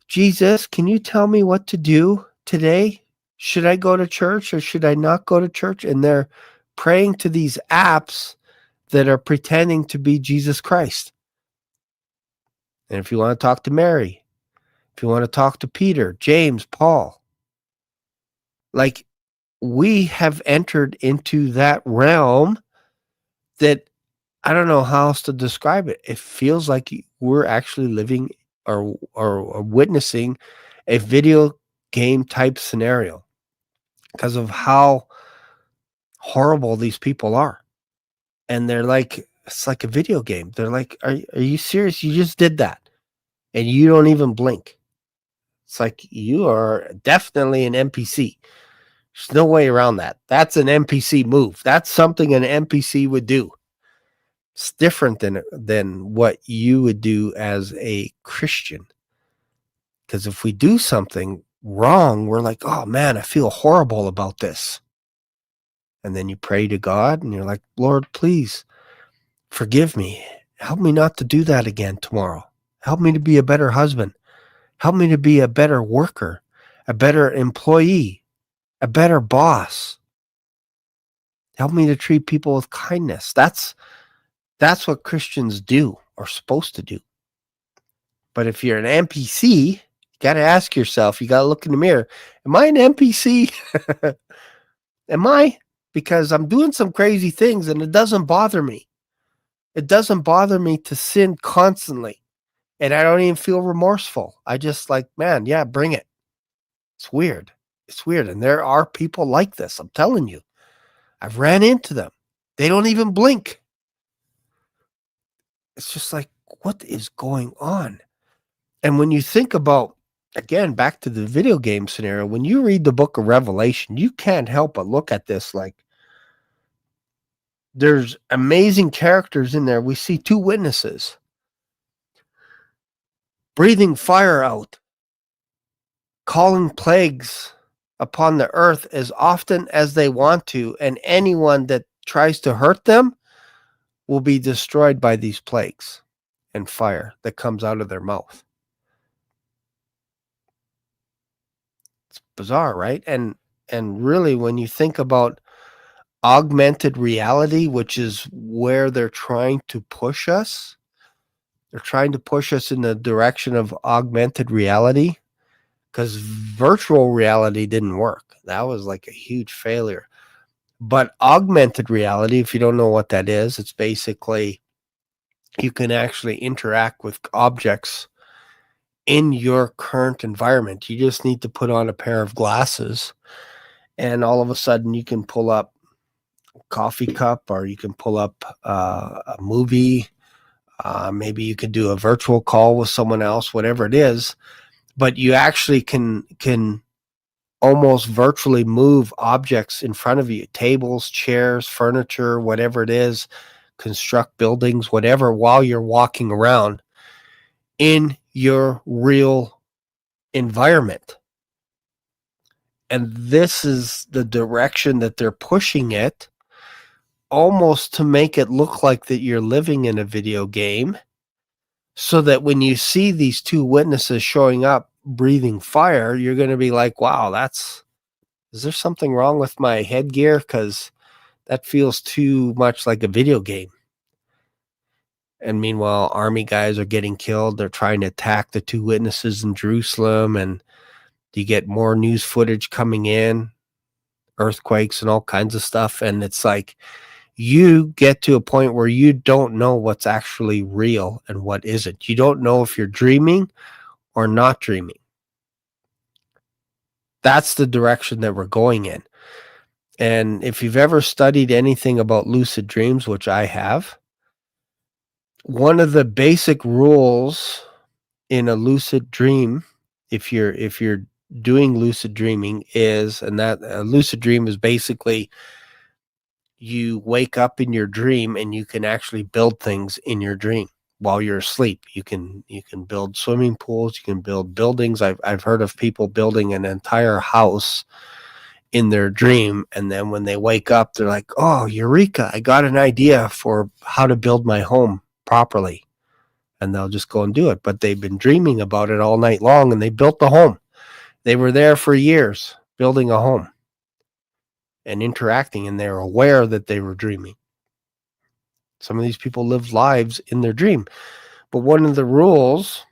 Jesus, can you tell me what to do today? Should I go to church or should I not go to church? And they're praying to these apps that are pretending to be Jesus Christ. And if you want to talk to Mary, if you want to talk to Peter, James, Paul, like, we have entered into that realm that I don't know how else to describe it. It feels like we're actually living or witnessing a video game type scenario because of how horrible these people are. And they're like, it's like a video game. They're like, are you serious? You just did that and you don't even blink. It's like, you are definitely an NPC. There's no way around that. That's an NPC move. That's something an NPC would do. It's different than what you would do as a Christian. Because if we do something wrong, we're like, oh man, I feel horrible about this. And then you pray to God and you're like, Lord, please forgive me. Help me not to do that again tomorrow. Help me to be a better husband. Help me to be a better worker, a better employee, a better boss. Help me to treat people with kindness. That's what Christians do or supposed to do. But if you're an NPC, you got to ask yourself, you got to look in the mirror. Am I an NPC? Am I? Because I'm doing some crazy things and it doesn't bother me. It doesn't bother me to sin constantly. And I don't even feel remorseful. I just like, man, yeah, bring it. It's weird. It's weird. And there are people like this. I'm telling you. I've ran into them. They don't even blink. It's just like, what is going on? And when you think about, again, back to the video game scenario, when you read the book of Revelation, you can't help but look at this like there's amazing characters in there. We see two witnesses breathing fire out, calling plagues upon the earth as often as they want to, and anyone that tries to hurt them will be destroyed by these plagues and fire that comes out of their mouth. It's bizarre, right? And really, when you think about augmented reality, which is where they're trying to push us, they're trying to push us in the direction of augmented reality, because virtual reality didn't work. That was like a huge failure. But augmented reality, if you don't know what that is, it's basically you can actually interact with objects in your current environment. You just need to put on a pair of glasses and all of a sudden you can pull up a coffee cup, or you can pull up a movie. Maybe you could do a virtual call with someone else, whatever it is. But you actually can almost virtually move objects in front of you, tables, chairs, furniture, whatever it is, construct buildings, whatever, while you're walking around in your real environment. And this is the direction that they're pushing it, almost to make it look like that you're living in a video game, so that when you see these two witnesses showing up breathing fire, you're going to be like, wow, is there something wrong with my headgear? Because that feels too much like a video game. And meanwhile, army guys are getting killed. They're trying to attack the two witnesses in Jerusalem, and you get more news footage coming in, earthquakes and all kinds of stuff. And it's like you get to a point where you don't know what's actually real and what isn't. You don't know if you're dreaming or not dreaming. That's the direction that we're going in. And if you've ever studied anything about lucid dreams, which I have, one of the basic rules in a lucid dream, if you're doing lucid dreaming, is, and that a lucid dream is basically you wake up in your dream and you can actually build things in your dream while you're asleep. You can build swimming pools, you can build buildings. I've heard of people building an entire house in their dream, and then when they wake up, they're like, oh, eureka, I got an idea for how to build my home properly. And they'll just go and do it. But they've been dreaming about it all night long, and they built the home. They were there for years building a home and interacting, and they're aware that they were dreaming. Some of these people live lives in their dream. But one of the rules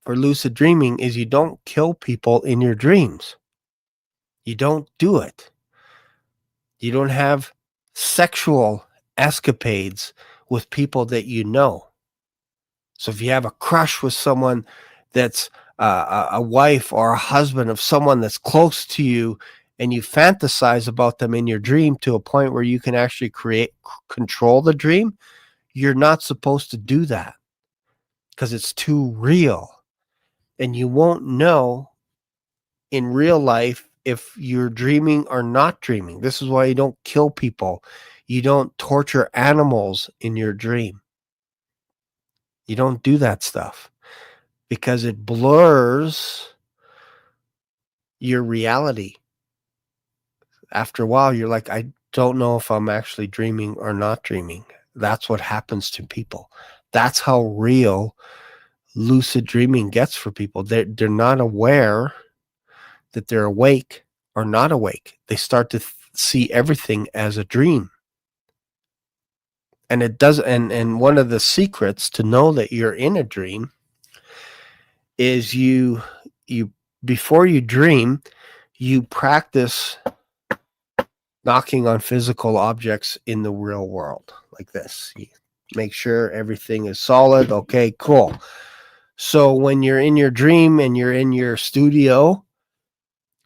for lucid dreaming is you don't kill people in your dreams. You don't do it. You don't have sexual escapades with people that you know. So if you have a crush with someone that's a wife or a husband of someone that's close to you, and you fantasize about them in your dream to a point where you can actually control the dream, you're not supposed to do that because it's too real. And you won't know in real life if you're dreaming or not dreaming. This is why you don't kill people. You don't torture animals in your dream. You don't do that stuff because it blurs your reality. After a while, you're like, I don't know if I'm actually dreaming or not dreaming. That's what happens to people. That's how real lucid dreaming gets for people. They're not aware that they're awake or not awake. They start to see everything as a dream. And it does, and one of the secrets to know that you're in a dream is you before you dream, you practice knocking on physical objects in the real world like this. You make sure everything is solid. Okay, cool. So when you're in your dream and you're in your studio,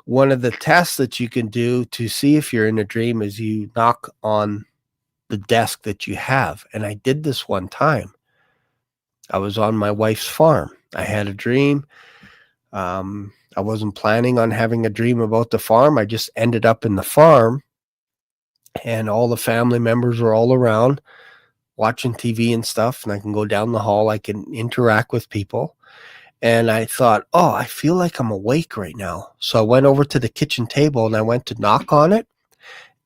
one of the tests that you can do to see if you're in a dream is you knock on the desk that you have. And I did this one time. I was on my wife's farm. I had a dream. I wasn't planning on having a dream about the farm. I just ended up in the farm, and all the family members were all around watching TV and stuff. And I can go down the hall. I can interact with people. And I thought, oh, I feel like I'm awake right now. So I went over to the kitchen table and I went to knock on it.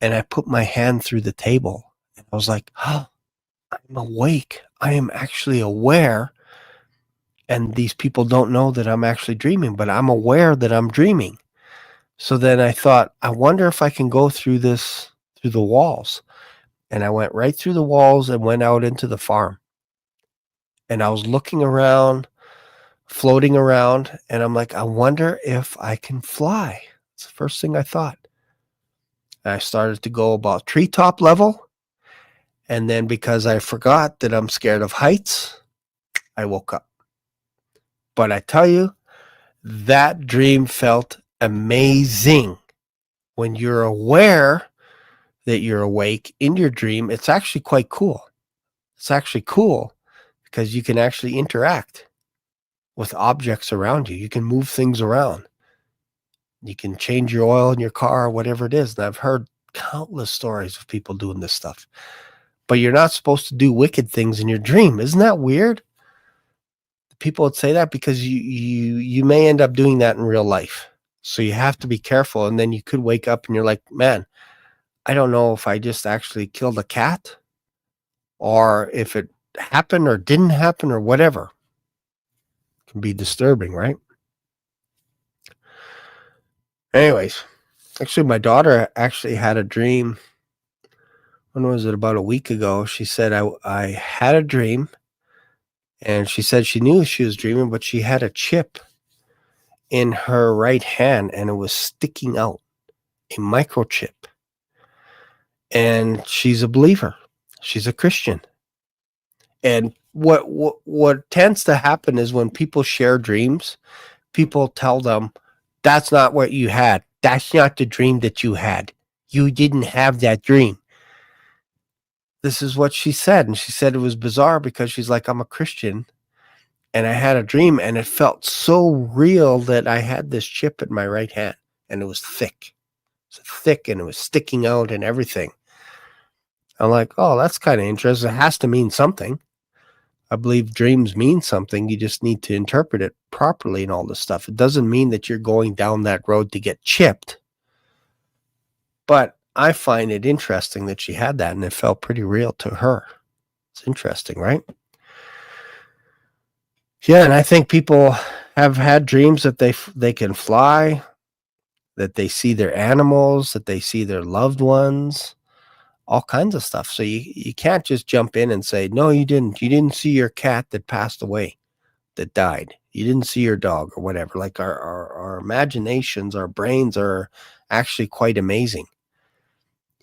And I put my hand through the table. And I was like, oh, I'm awake. I am actually aware. And these people don't know that I'm actually dreaming, but I'm aware that I'm dreaming. So then I thought, I wonder if I can go through the walls. And I went right through the walls and went out into the farm. And I was looking around, floating around, and I'm like, I wonder if I can fly. It's the first thing I thought. And I started to go about treetop level. And then because I forgot that I'm scared of heights, I woke up. But I tell you, that dream felt amazing. When you're aware that you're awake in your dream, it's actually quite cool. It's actually cool because you can actually interact with objects around you. You can move things around. You can change your oil in your car, whatever it is. And I've heard countless stories of people doing this stuff. But you're not supposed to do wicked things in your dream. Isn't that weird? People would say that because you may end up doing that in real life. So you have to be careful. And then you could wake up and you're like, man, I don't know if I just actually killed a cat or if it happened or didn't happen or whatever. It can be disturbing, right? Anyways, actually, my daughter actually had a dream. When was it? About a week ago. She said, I had a dream. And she said she knew she was dreaming, but she had a chip in her right hand and it was sticking out, a microchip. And she's a believer. She's a Christian. And what tends to happen is when people share dreams, people tell them, that's not what you had. That's not the dream that you had. You didn't have that dream. This is what she said. And she said it was bizarre because she's like, I'm a Christian. And I had a dream and it felt so real that I had this chip in my right hand and it was thick. It was thick and it was sticking out and everything. I'm like, oh, that's kind of interesting. It has to mean something. I believe dreams mean something. You just need to interpret it properly and all this stuff. It doesn't mean that you're going down that road to get chipped. But I find it interesting that she had that and it felt pretty real to her. It's interesting, right? Yeah, and I think people have had dreams that they can fly, that they see their animals, that they see their loved ones, all kinds of stuff. So you can't just jump in and say, no, you didn't. You didn't see your cat that passed away, that died. You didn't see your dog or whatever. Like our imaginations, our brains are actually quite amazing.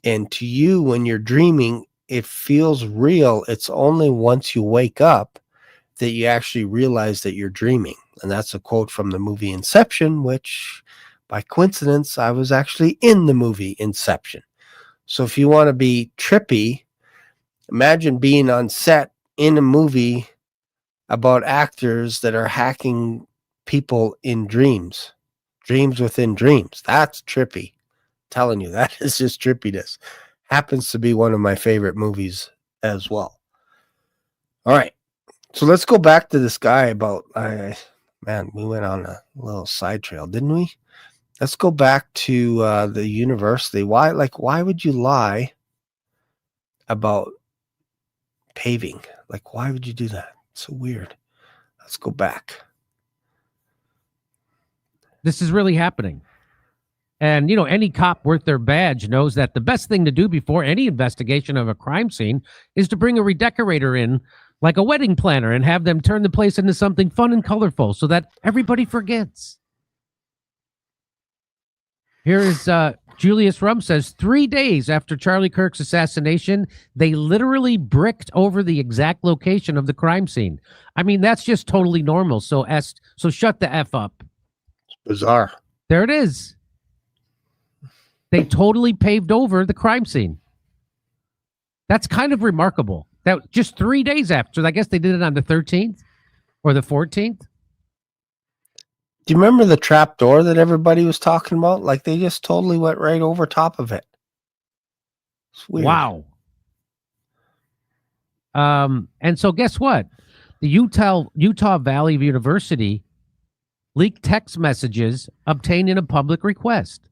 And to you, when you're dreaming, it feels real. It's only once you wake up that you actually realize that you're dreaming. And that's a quote from the movie Inception, which by coincidence, I was actually in the movie Inception. So if you want to be trippy, imagine being on set in a movie about actors that are hacking people in dreams within dreams. That's trippy. I'm telling you, that is just trippiness. happens to be one of my favorite movies as well. All right. So let's go back to this guy about, man, we went on a little side trail, didn't we? Let's go back to the university. Why would you lie about paving? Like, why would you do that? It's so weird. Let's go back. This is really happening. And, any cop worth their badge knows that the best thing to do before any investigation of a crime scene is to bring a redecorator in, like a wedding planner, and have them turn the place into something fun and colorful so that everybody forgets. Here is Julius Rum says, 3 days after Charlie Kirk's assassination, they literally bricked over the exact location of the crime scene. I mean, that's just totally normal. So shut the F up. It's bizarre. There it is. They totally paved over the crime scene. That's kind of remarkable. That just 3 days after. I guess they did it on the 13th or the 14th. Do you remember the trap door that everybody was talking about? Like, they just totally went right over top of it. It's weird. Wow. And so guess what? The Utah Valley University leaked text messages obtained in a public request.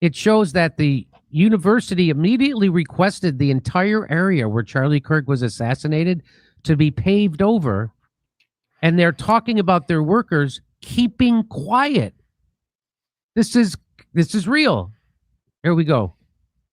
It shows that the university immediately requested the entire area where Charlie Kirk was assassinated to be paved over, and they're talking about their workers keeping quiet. This is real. Here we go.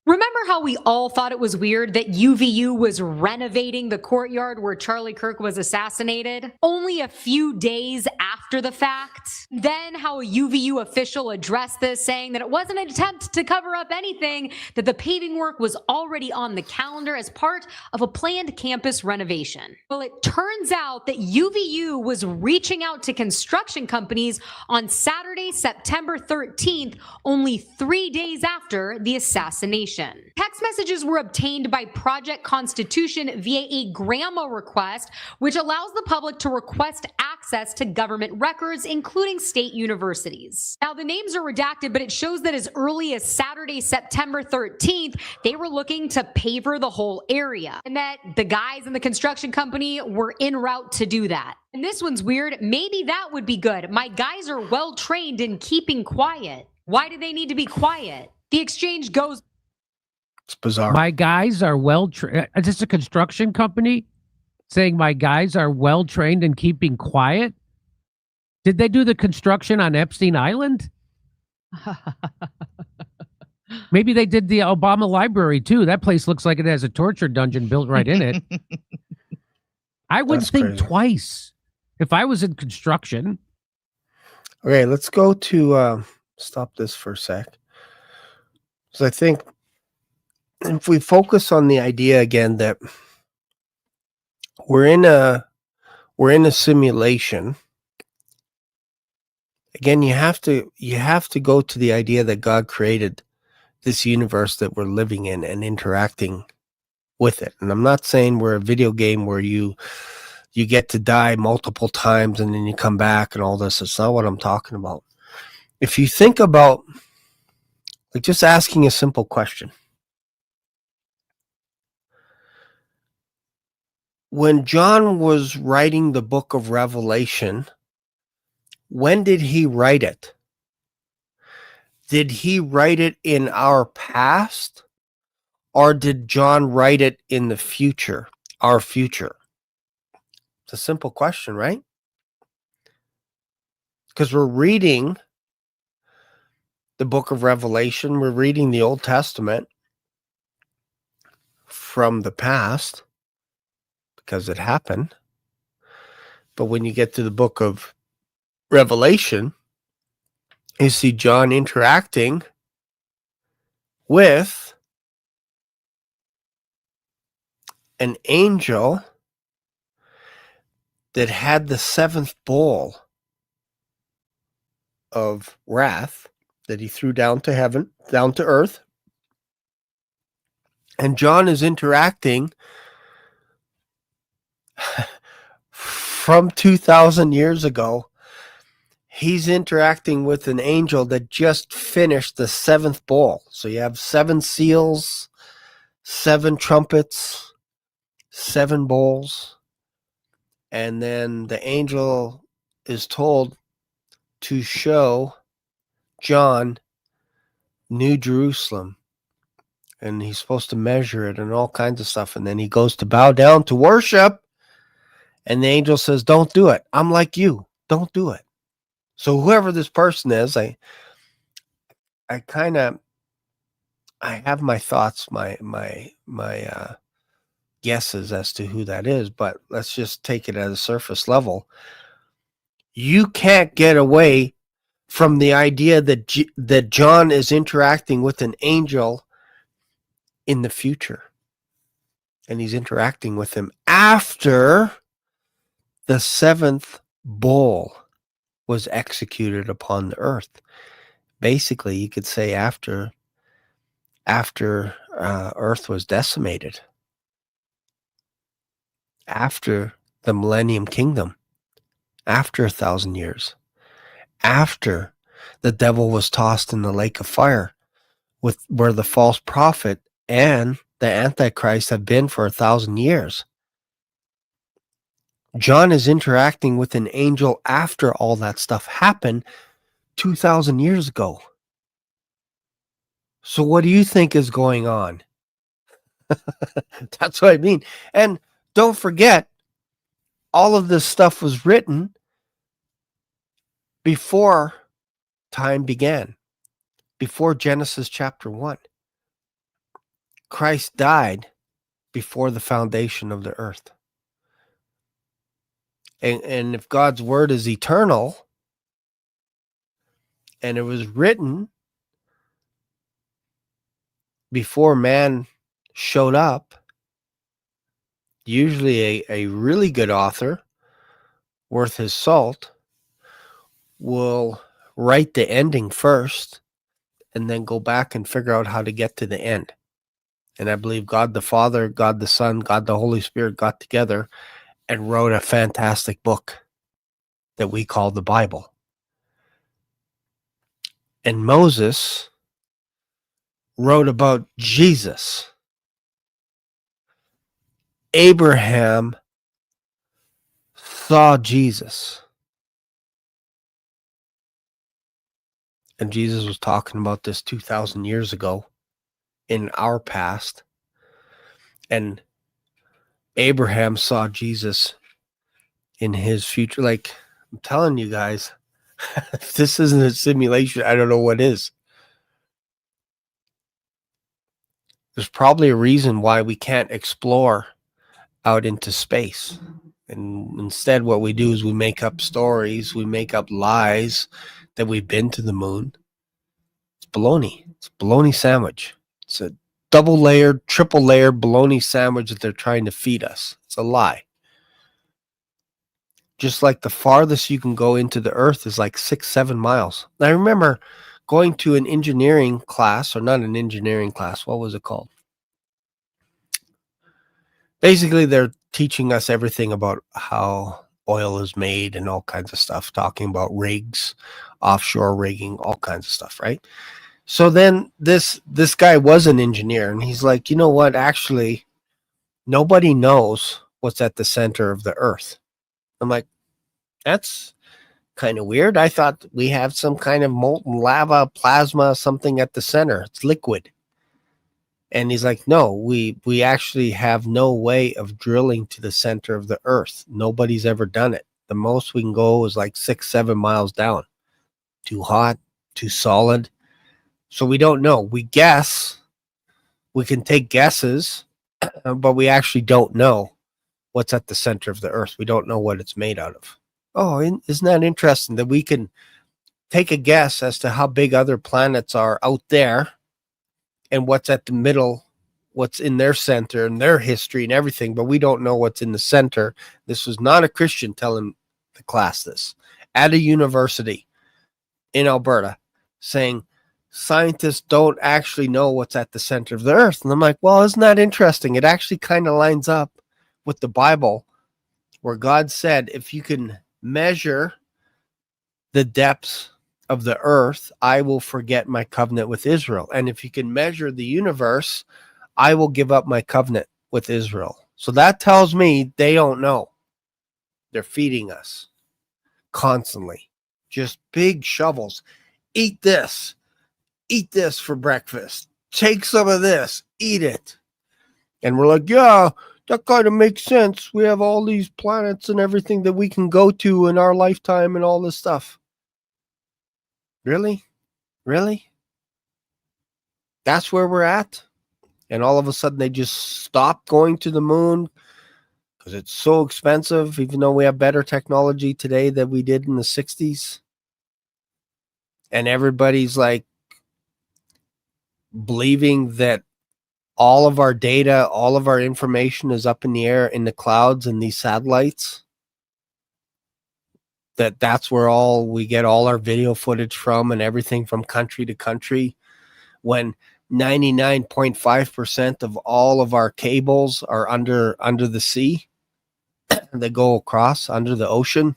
Remember how we all thought it was weird that UVU was renovating the courtyard where Charlie Kirk was assassinated only a few days after the fact? Then how a UVU official addressed this, saying that it wasn't an attempt to cover up anything, that the paving work was already on the calendar as part of a planned campus renovation. Well, it turns out that UVU was reaching out to construction companies on Saturday, September 13th, only 3 days after the assassination. Text messages were obtained by Project Constitution via a GRAMA request, which allows the public to request access to government records, including state universities. Now, the names are redacted, but it shows that as early as Saturday, September 13th, they were looking to paver the whole area, and that the guys in the construction company were en route to do that. And this one's weird. Maybe that would be good. My guys are well trained in keeping quiet. Why do they need to be quiet? The exchange goes. It's bizarre. My guys are well trained. Is this a construction company saying my guys are well trained in keeping quiet? Did they do the construction on Epstein Island? Maybe they did the Obama Library too. That place looks like it has a torture dungeon built right in it. I would think twice if I was in construction. Okay, let's go to stop this for a sec. So I think if we focus on the idea again that we're in a simulation, again, you have to go to the idea that God created this universe that we're living in and interacting with it. And I'm not saying we're a video game where you get to die multiple times and then you come back and all this. It's not what I'm talking about. If you think about, like, just asking a simple question. When John was writing the book of Revelation, when did he write it? Did he write it in our past, or did John write it in the future, our future? It's a simple question, right? Because we're reading the book of Revelation, we're reading the Old Testament from the past, because it happened. But when you get to the book of Revelation, you see John interacting with an angel that had the seventh bowl of wrath that he threw down to heaven, down to earth. And John is interacting from 2,000 years ago. He's interacting with an angel that just finished the seventh bowl. So you have 7 seals 7 trumpets, 7 bowls, and then the angel is told to show John New Jerusalem, and he's supposed to measure it and all kinds of stuff, and then he goes to bow down to worship, and the angel says, don't do it. I'm like you. Don't do it. So whoever this person is, I have my thoughts, my guesses as to who that is, but let's just take it at a surface level. You can't get away from the idea that John is interacting with an angel in the future. And he's interacting with him after the 7th bowl was executed upon the earth. Basically, you could say after earth was decimated, after the millennium kingdom, after 1,000 years, after the devil was tossed in the lake of fire, where the false prophet and the Antichrist have been for 1,000 years. John is interacting with an angel after all that stuff happened 2,000 years ago. So what do you think is going on? That's what I mean. And don't forget, all of this stuff was written before time began, before Genesis chapter 1. Christ died before the foundation of the earth. And if God's word is eternal, and it was written before man showed up, usually a really good author worth his salt will write the ending first and then go back and figure out how to get to the end. And I believe God the Father, God the Son, God the Holy Spirit got together and wrote a fantastic book that we call the Bible. And Moses wrote about Jesus. Abraham saw Jesus. And Jesus was talking about this 2,000 years ago in our past. And Abraham saw Jesus in his future. Like, I'm telling you guys, if this isn't a simulation, I don't know what is. There's probably a reason why we can't explore out into space. And instead, what we do is we make up stories, we make up lies that we've been to the moon. It's baloney. It's a baloney sandwich. It's a double-layered, triple-layered baloney sandwich that they're trying to feed us. It's a lie. Just like the farthest you can go into the earth is like 6-7 miles. I remember going to an engineering class, or not an engineering class. What was it called? Basically, they're teaching us everything about how oil is made and all kinds of stuff, talking about rigs, offshore rigging, all kinds of stuff, right? So then this guy was an engineer, and he's like, you know what? Actually, nobody knows what's at the center of the earth. I'm like, that's kind of weird. I thought we have some kind of molten lava, plasma, something at the center. It's liquid. And he's like, no, we actually have no way of drilling to the center of the earth. Nobody's ever done it. The most we can go is like 6-7 miles down. Too hot, too solid. So we don't know. We guess. We can take guesses, but we actually don't know what's at the center of the earth. We don't know what it's made out of. Oh, isn't that interesting that we can take a guess as to how big other planets are out there and what's at the middle, what's in their center and their history and everything, but we don't know what's in the center. This was not a Christian telling the class this at a university in Alberta, saying scientists don't actually know what's at the center of the earth. And I'm like, well, isn't that interesting? It actually kind of lines up with the Bible, where God said, if you can measure the depths of the earth, I will forget my covenant with Israel. And if you can measure the universe, I will give up my covenant with Israel. So that tells me they don't know. They're feeding us constantly. Just big shovels. Eat this. Eat this for breakfast. Take some of this. Eat it. And we're like, yeah, that kind of makes sense. We have all these planets and everything that we can go to in our lifetime and all this stuff. Really? Really? That's where we're at? And all of a sudden they just stop going to the moon because it's so expensive, even though we have better technology today than we did in the 60s. And everybody's like believing that all of our data, all of our information is up in the air in the clouds and these satellites. That's where all we get all our video footage from and everything from country to country. When 99.5% of all of our cables are under the sea. They go across under the ocean,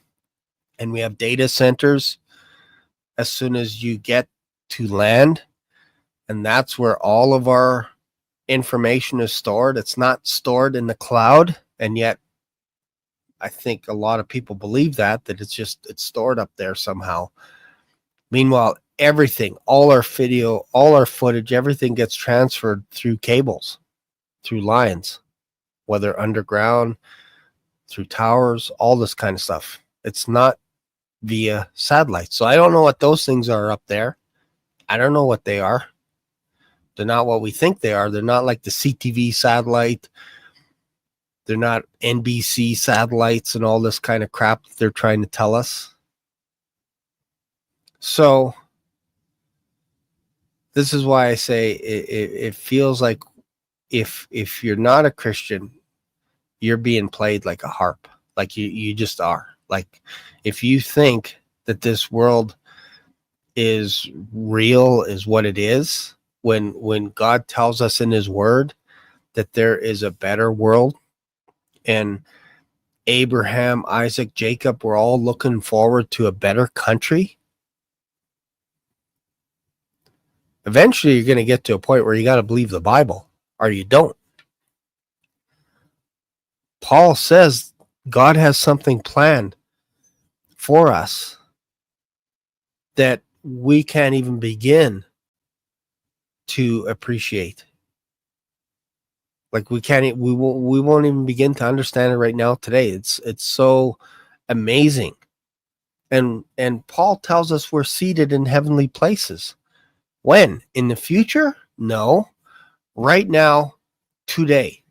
and we have data centers as soon as you get to land, and that's where all of our information is stored. It's not stored in the cloud, and yet I think a lot of people believe that it's stored up there somehow. Meanwhile, everything, all our video, all our footage, everything gets transferred through cables, through lines, whether underground, through towers, all this kind of stuff. It's not via satellites. So I don't know what those things are up there. I don't know what they are. They're not what we think they are. They're not like the CTV satellite. They're not NBC satellites and all this kind of crap that they're trying to tell us. So this is why I say it feels like if you're not a Christian, you're being played like a harp. Like you just are. Like if you think that this world is real, is what it is, when God tells us in his word that there is a better world, and Abraham, Isaac, Jacob were all looking forward to a better country, eventually you're going to get to a point where you got to believe the Bible or you don't. Paul says God has something planned for us that we can't even begin to appreciate. Like we won't even begin to understand it right now today. It's so amazing. And Paul tells us we're seated in heavenly places. When? In the future? No. Right now, today.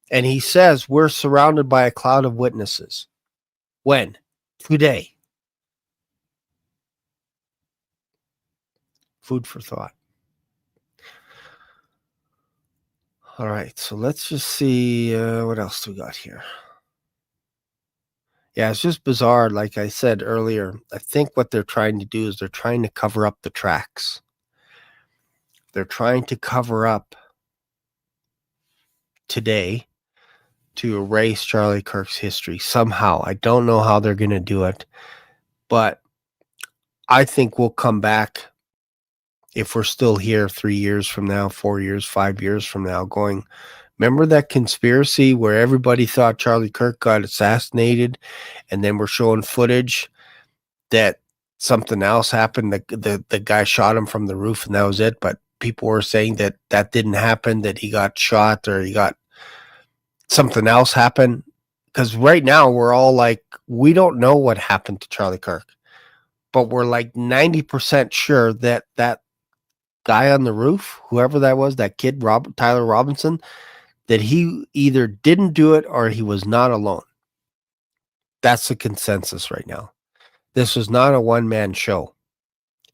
And he says we're surrounded by a cloud of witnesses. When? Today. Food for thought. All right, so let's just see what else we got here. Yeah, it's just bizarre. Like I said earlier, I think what they're trying to do is they're trying to cover up the tracks. They're trying to cover up today to erase Charlie Kirk's history somehow. I don't know how they're going to do it, but I think we'll come back if we're still here 3 years from now, 4 years, 5 years from now, going, remember that conspiracy where everybody thought Charlie Kirk got assassinated, and then we're showing footage that something else happened. The guy shot him from the roof and that was it. But people were saying that didn't happen, that he got shot or he got something else happen. Because right now we're all like, we don't know what happened to Charlie Kirk, but we're like 90% sure that guy on the roof, whoever that was, that kid, Tyler Robinson, that he either didn't do it or he was not alone. That's the consensus right now. This was not a one-man show.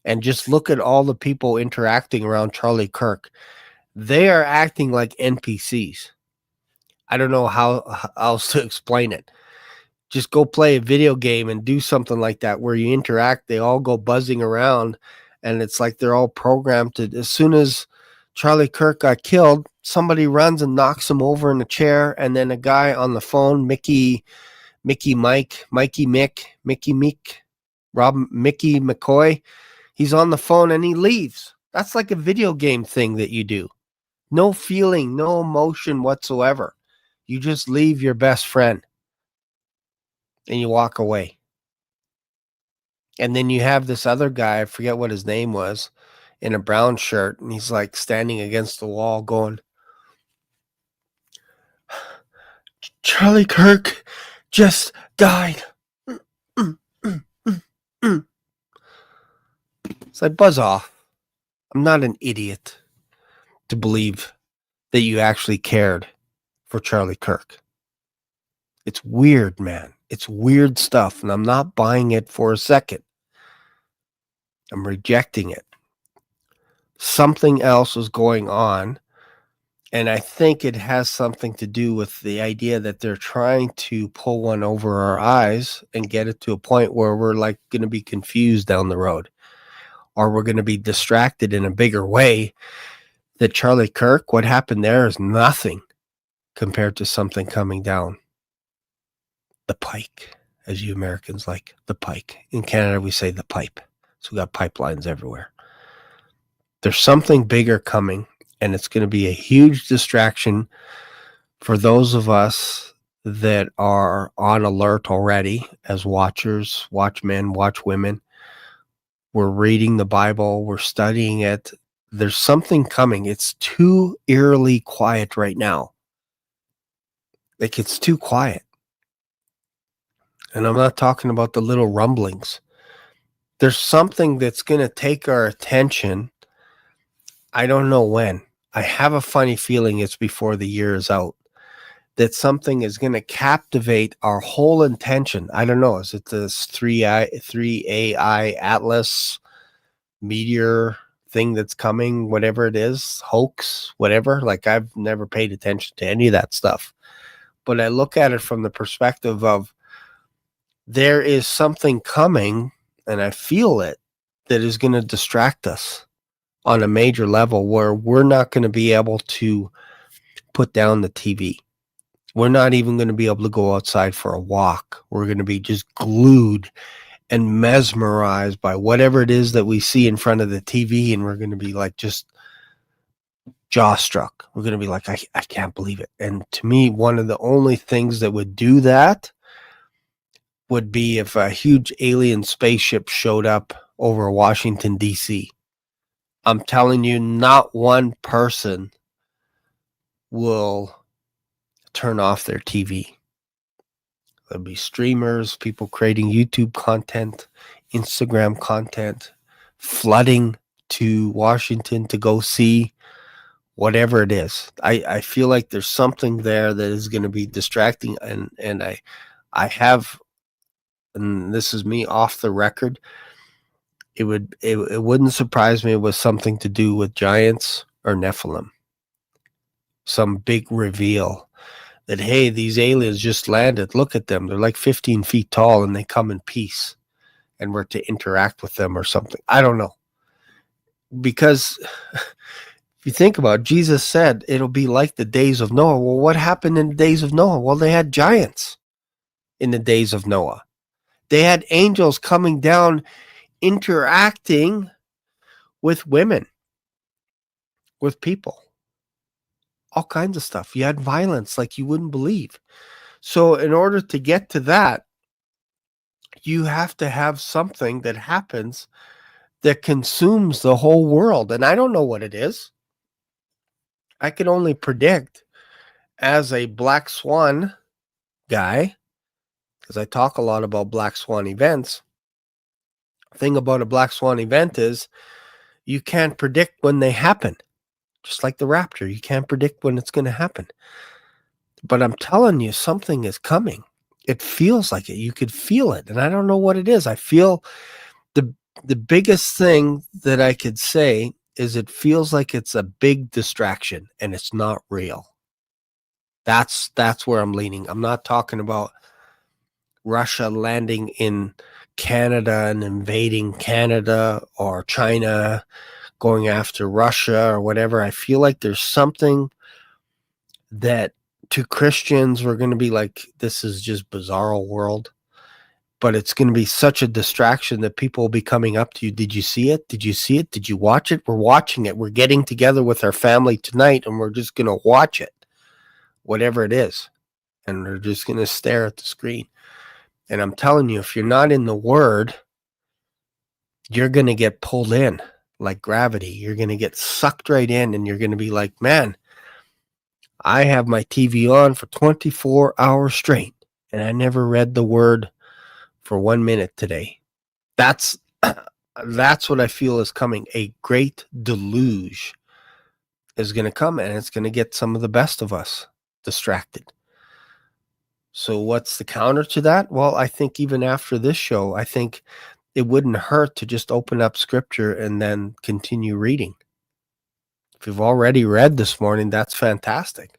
And just look at all the people interacting around Charlie Kirk. They are acting like NPCs. I don't know how else to explain it. Just go play a video game and do something like that where you interact. They all go buzzing around, and it's like they're all programmed to, as soon as Charlie Kirk got killed, somebody runs and knocks him over in a chair, and then a guy on the phone, Mickey McCoy, he's on the phone and he leaves. That's like a video game thing that you do. No feeling, no emotion whatsoever. You just leave your best friend and you walk away. And then you have this other guy, I forget what his name was, in a brown shirt, and he's like standing against the wall going, Charlie Kirk just died. It's like, buzz off. I'm not an idiot to believe that you actually cared for Charlie Kirk. It's weird, man. It's weird stuff, and I'm not buying it for a second. I'm rejecting it. Something else is going on, and I think it has something to do with the idea that they're trying to pull one over our eyes and get it to a point where we're like going to be confused down the road, or we're going to be distracted in a bigger way. That Charlie Kirk, what happened there is nothing compared to something coming down the pike, as you Americans like, the pike. In Canada, we say the pipe. So we got pipelines everywhere. There's something bigger coming, and it's going to be a huge distraction for those of us that are on alert already as watchers, watchmen, watchwomen. We're reading the Bible. We're studying it. There's something coming. It's too eerily quiet right now. Like, it's too quiet. And I'm not talking about the little rumblings. There's something that's going to take our attention. I don't know when. I have a funny feeling it's before the year is out. That something is going to captivate our whole intention. I don't know. Is it this 3AI Atlas meteor thing that's coming, whatever it is, hoax, whatever? Like, I've never paid attention to any of that stuff. But I look at it from the perspective of there is something coming, and I feel it, that is going to distract us on a major level where we're not going to be able to put down the TV. We're not even going to be able to go outside for a walk. We're going to be just glued and mesmerized by whatever it is that we see in front of the TV, and we're going to be like just jaw-struck. We're going to be like, I can't believe it. And to me, one of the only things that would do that would be if a huge alien spaceship showed up over Washington, D.C. I'm telling you, not one person will turn off their TV. There'll be streamers, people creating YouTube content, Instagram content, flooding to Washington to go see whatever it is. I feel like there's something there that is going to be distracting, and I have, and this is me off the record, it wouldn't surprise me with something to do with giants or Nephilim. Some big reveal that, hey, these aliens just landed. Look at them. They're like 15 feet tall and they come in peace, and we're to interact with them or something. I don't know. Because if you think about it, Jesus said it'll be like the days of Noah. Well, what happened in the days of Noah? Well, they had giants in the days of Noah. They had angels coming down, interacting with women, with people. All kinds of stuff. You had violence like you wouldn't believe. So in order to get to that, you have to have something that happens that consumes the whole world. And I don't know what it is. I can only predict, as a Black Swan guy, because I talk a lot about Black Swan events. The thing about a Black Swan event is you can't predict when they happen. Just like the rapture, you can't predict when it's going to happen. But I'm telling you, something is coming. It feels like it. You could feel it. And I don't know what it is. I feel the biggest thing that I could say is it feels like it's a big distraction and it's not real. That's where I'm leaning. I'm not talking about Russia landing in Canada and invading Canada, or China going after Russia or whatever. I feel like there's something that to Christians we're going to be like, this is just bizarro world. but it's going to be such a distraction that people will be coming up to you. Did you see it? Did you see it? Did you watch it? We're watching it. We're getting together with our family tonight, and we're just going to watch it, whatever it is. And we're just going to stare at the screen. And I'm telling you, if you're not in the Word, you're going to get pulled in like gravity. You're going to get sucked right in, and you're going to be like, man, I have my TV on for 24 hours straight, and I never read the Word for 1 minute today. That's what I feel is coming. A great deluge is going to come, and it's going to get some of the best of us distracted. So what's the counter to that? Well, I think even after this show, I think it wouldn't hurt to just open up scripture and then continue reading. If you've already read this morning, that's fantastic.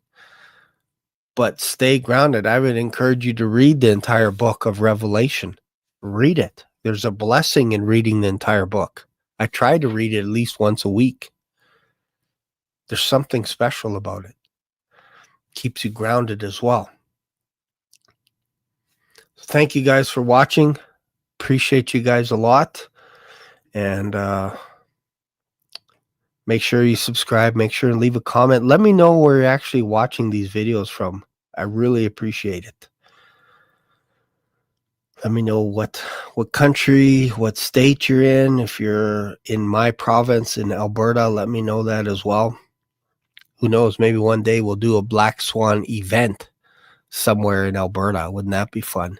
But stay grounded. I would encourage you to read the entire book of Revelation. Read it. There's a blessing in reading the entire book. I try to read it at least once a week. There's something special about it. Keeps you grounded as well. So thank you guys for watching. Appreciate you guys a lot. And make sure you subscribe. Make sure and leave a comment. Let me know where you're actually watching these videos from. I really appreciate it. Let me know what country, what state you're in. If you're in my province in Alberta, let me know that as well. Who knows? Maybe one day we'll do a Black Swan event somewhere in Alberta. Wouldn't that be fun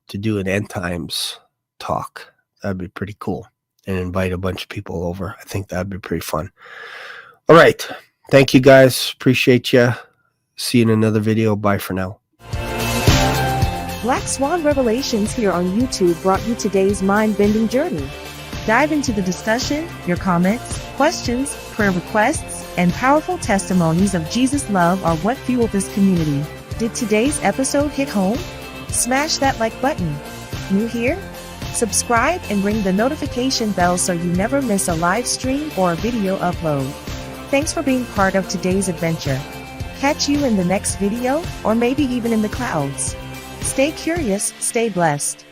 to do an end times talk? That'd be pretty cool. And invite a bunch of people over. I think that'd be pretty fun. All right. Thank you guys. Appreciate you. See you in another video. Bye for now. Black Swan Revelations here on YouTube brought you today's mind-bending journey. Dive into the discussion, your comments, questions, prayer requests, and powerful testimonies of Jesus' love are what fueled this community. Did today's episode hit home? Smash that like button. New here? Subscribe and ring the notification bell so you never miss a live stream or a video upload. Thanks for being part of today's adventure. Catch you in the next video, or maybe even in the clouds. Stay curious, stay blessed.